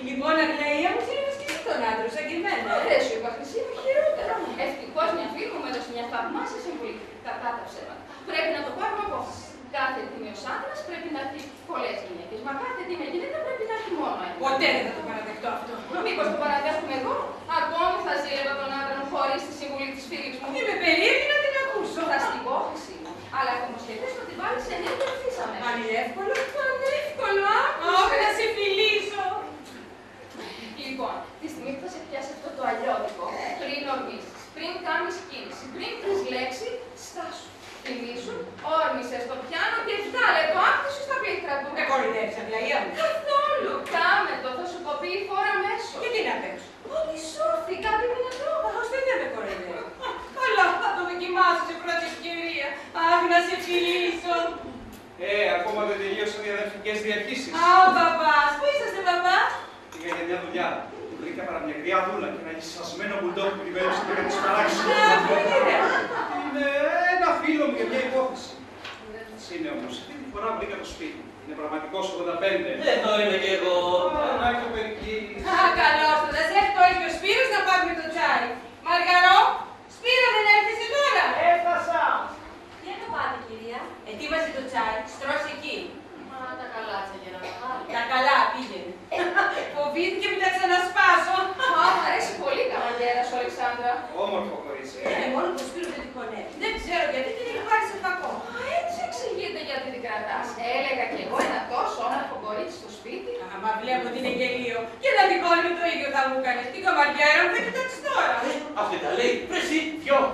Λοιπόν, Αγλαία μου, θέλει να σκεφτεί τον άντρα, σαν και εμένα.
Δεν σου είπα, Χρυσή, είναι χειρότερα. Ευτυχώς μια φίλη μου έδωσε μια θαυμάσια συμβουλή. Κατά τα ψέματα. Πρέπει να το πάρουμε απόφαση. Κάθε τίμιος άντρας πρέπει να έχει πολλές γυναίκες. Μα κάθε τίμια γυναίκα πρέπει να έχει μόνο ένα.
Ποτέ δεν θα το παραδεχτώ αυτό.
Μήπως το παραδέχομαι εγώ? Ακόμη θα ζήλευα τον άντρα μου χωρίς τη συμβουλή της φίλης μου.
Είμαι περίεργη να την ακούσω.
Θα στην πω, Χρυσή. Αλλά έχω υποσχεθεί να την βάλει σε ενέργεια ευθύς αμέσως.
Ανεύκολο, ανεύκολο. Αχ, να σε φιλήσω.
Λοιπόν, τη στιγμή που θα σε πιάσει αυτό το αλλιώτικο, πριν ορμήσεις, πριν κάνεις κίνηση, πριν πεις λέξη, στάσου. Θυμήσου, όρμησες στο πιάνο και 7 λεπτό άφησου στα πλήκτρα του.
Με κορυδεύεις, Αγλαία μου.
Καθόλου. Κάμε το, θα σου κοπεί η φόρα αμέσως.
Και τι να παίξω.
Ό,τι σου έρθει, κάτι δυνατό.
Ώστε δεν με κορυδεύει. Καλά, θα το δοκιμάσω σε πρώτη ευκαιρία. Αχ, να σε φιλήσω.
Ακόμα δεν τελείωσαν οι αδερφικές διαρχήσεις.
Α, ο παπάς. Πού είσαστε, παπά?
Πήγα για μια δουλειά. Βρήκα παραμιακριά δούλα και ένα γυσασμένο μπουλντόκ που την πέρασε και να τη παράξει.
Πού είναι?
Είναι ένα φίλο μου για μια υπόθεση. Έτσι είναι όμως. Αυτή τη φορά βρήκα το σπίτι. Είναι πραγματικός 85.
Εδώ είμαι κι εγώ.
Να έχει το περικί.
Α, καλώς το. Θα σε έρθει τώρα και ο Σπύρος να πάρουμε το τσάι. Μαργαρό, Σπύρο δεν έρθεσαι τώρα.
Έφτασα!
Τι να πάτε, κυρία?
Ετοίμασε το τσάι, στρώσε εκεί.
Μα τα καλάτσα για να βγάλω.
Τα καλά, πήγαινε. Φοβήθηκε μην τα ξανασπάσω.
Μα, μ' αρέσει πολύ η καβαλιέρα σου, Αλεξάνδρα.
Όμορφο κορίτσι.
Μόνο που ο Σπύρος δεν την χωνεύει. Δεν ξέρω γιατί την έχει πάρει σε κακό.
Α, έτσι εξηγείται γιατί την κρατάς. Έλεγα κι εγώ ένα τόσο όμορφο κορίτσι στο σπίτι.
Άμα βλέπω ότι είναι γελίο. Και να την κόρη το ίδιο θα μου έκανε. Την καμαριέρα μου θα κοιτάξει τώρα.
Αυτή τα λέει. Πρεσί.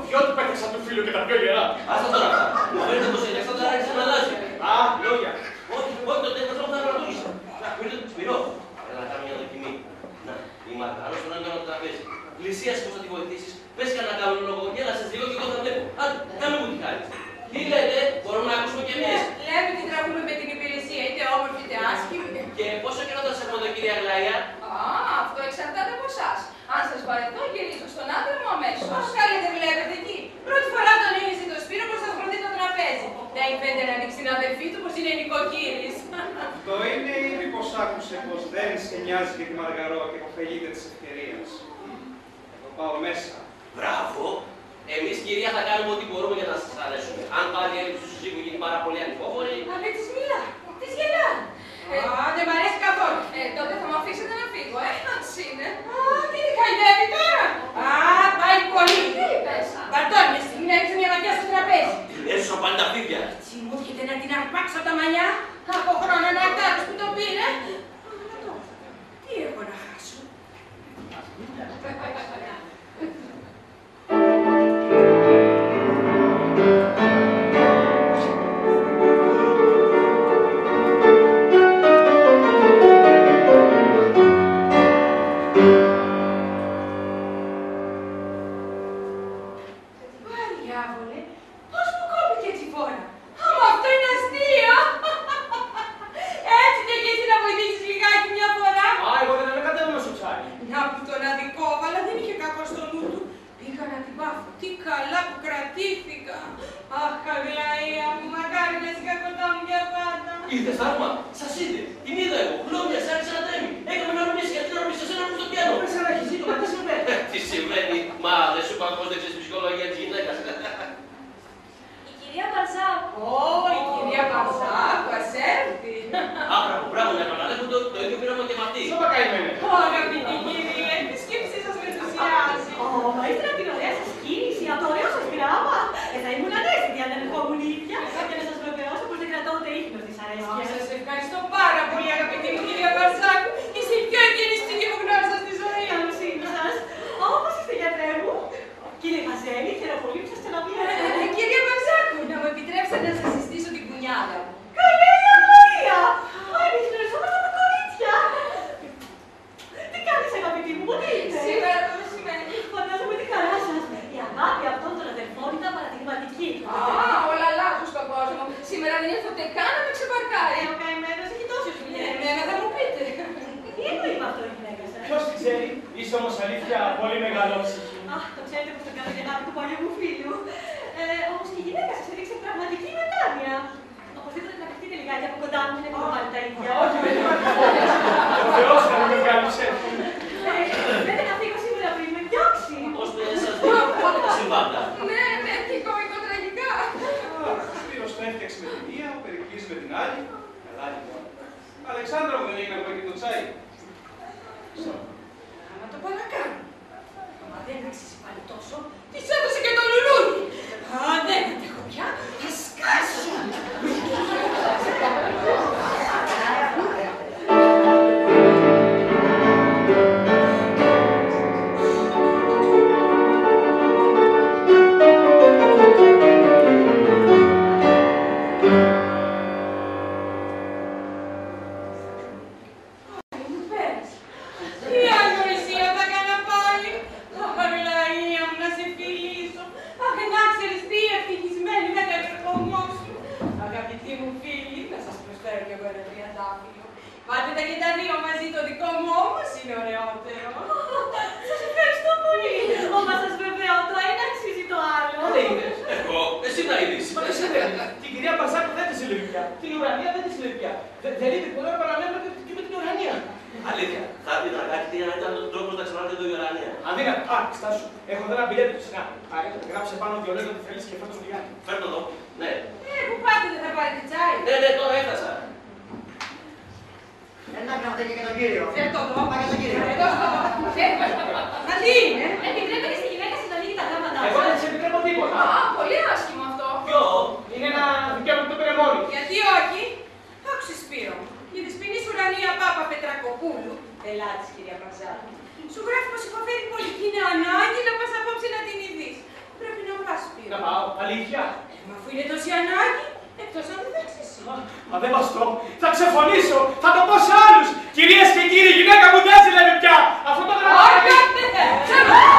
Δυο του πέταξαν του φίλου και τα πιο γερά.
Άστα τώρα. Μου φαίνεται πως έτσι θα τα άρχισε να αλλάζει.
Α, λόγια.
Όχι, το τέλος μου θα ρωτούσα. Να, πείτε του Σπυρό. Έλα να κάνω μια δοκιμή. Να, η Μαργαρό στον έντονο το τραπέζι. Πλησίασε πως θα τη βοηθήσεις. Πες κανένα καλό λόγο, γέλασες λίγο και εγώ θα βλέπω. Άντε, κάνε μου τι κάνεις. Τι λέτε, μπορούμε να ακούσουμε κι εμείς.
Λέμε τι τραβούμε με την υπηρεσία, είτε όμορφη είτε άσχημη.
Και πόσο καιρό θα σε έχουμε εδώ, κυρία Αγλαία?
Α, αυτό εξαρτάται από εσάς. Αν σας βαρεθώ, γυρίζω στον άντρα μου αμέσως.
Πώς καλή δεν βλέπετε εκεί. Πρώτη φορά τον ένιωσε το Σπύρο πως θα βρεθεί το τραπέζι. Δεν υπέντε να δείξει την αδερφή του πως είναι νοικοκύρης.
Το είναι ή μήπως άκουσε πως δεν σε νοιάζει για τη Μαργαρό και υποφελείται της ευκαιρίας. Εγώ πάω μέσα.
Μπράβο! Εμείς, κυρία, θα κάνουμε ό,τι μπορούμε για να σας αρέσουμε. Αν πάλι η έλλειψη του συζύγου γίνει πάρα πολύ ανυπόφορη.
Αλλά της μιλά, της γελά. Α, δεν μ' αρέσει καθόλου.
Τότε θα με αφήσετε να φύγω, ας είναι.
Α, τι τη χαϊδεύει τώρα. Α, πάει πολύ.
Τι είπες?
Μπαρτώνει, μια στιγμή να ρίξω μια ματιά στο τραπέζι.
Έσω πάλι τα φίδια.
Έτσι μου έρχεται να την αρπάξω τα μαλλιά. Από χρόνο να αρτάρεις που το πήρε. Αλλά τώρα, τι έχω να χάσω. Διάβολε, πώς μου κόπηκε έτσι η φόρα. Άμα αυτό είναι αστείο. Έτσι και εσύ να βοηθήσεις λιγάκι μια φορά.
Α, εγώ δεν είμαι κατέβομαι στο τσάι.
Να που τον αδικόβα, αλλά δεν είχε κακό στο νου του. Πήγα να την πάθω. Τι καλά που κρατήθηκα. Αχ, Αγλαία μου, μακάρι να είσαι κακοτά μου για πάντα.
Είδες θαύμα, σας είδε. Την είδα εγώ. Λόγια, άρχισε να τρέμει. Έκαμε να ρωτήσει γιατί να ρωτήσει εσένα που στο πιάνο.
Πες ένα χιζίτο, μα τι συμβαίνει.
Τι συμβαίνει, μα δεν σου είπα πως δεν ξέρεις ψυχολογία της γυναίκας.
Η κυρία Μπαρζάκου.
Ω, η κυρία Μαρσάκου, ας έρθει.
Α, μπράβο, να επαναλάβω το ίδιο πήραμε και με αυτή.
Σώπα καημένη.
Ω, αγαπητή κυρία, η σκέψη σας με ενθουσιάζει.
Μα ύστερα από την ωραία σας κίνηση, από το ωραίο σας πειράμα, θα ήμουν ανέστητη
έφτιαξε με την μία, ο Περικλής με την άλλη. Καλά λοιπόν. Αλεξάνδρα μου δεν έγινε από εκεί το τσάι.
Άμα το παρακάνω. Μα δεν αξίζει πάλι τόσο, της έδωσε και το λουλούδι. Α, δεν αντέχω πια, θα σκάσω. Πάτε τα και τα δύο μαζί, το δικό μου όμως είναι ωραιότερο. Σας ευχαριστώ πολύ. Όμως σας βεβαιώ, το ένα αξίζει το άλλο.
Δεν είδες. Εγώ, εσύ τα είδες.
Μα εσύ δεν. Την κυρία Παζάκου δεν τη συλλογεί πια. Την ουρανία δεν τη συλλογεί πια. Δεν είπε πολλά παραμένω και με την ουρανία.
Αλήθεια, θα έρθει να κάνει τι να ήταν τον τρόπο να ξανάρθει το ουρανία.
Αδύνατο. Α, στάσου. Έχω εδώ ένα μπιλέτο του Σινά. Άρα, γράψε πάνω δύο λόγια ότι θέλεις και φέρνω στο Γιάννη.
Φέρνω εδώ. Ναι.
Πού πάτε, δεν θα πάρετε τσάι.
Ναι, τώρα έφτασα.
Ένα γραμματάκι για τον κύριο.
Φέρ' το εδώ.
Πάμε για τον κύριο.
Εδώ στο. Μα τι είναι.
Επιτρέπετε στη γυναίκα σας να ανοίγει τα γράμματά
Εγώ δεν
σας.
της επιτρέπω τίποτα.
Α, πολύ άσχημο αυτό.
Ποιο? Είναι ένα δικαίωμα που το πήρε μόνη.
Γιατί όχι. Άκουσε Σπύρο. Η δεσποινής Ουρανία Πάπα Πετρακοπούλου, πελάτης κυρία Παζάκου, σου γράφει πως υποφέρει πολύ και είναι ανάγκη να πας απόψε να την ειδείς. Πρέπει να πας Σπύρο.
Να πάω. Αλήθεια.
Μα αφού είναι τόση ανάγκη, εκτός αν δεν θες εσύ.
Μα δεν βαστώ. Θα ξεφωνήσω. Θα το πω σε άλλους. Κυρίες και κύριοι, η γυναίκα μου δεν ζηλεύει πια. Αυτό το γραμμάκι.
Όχι,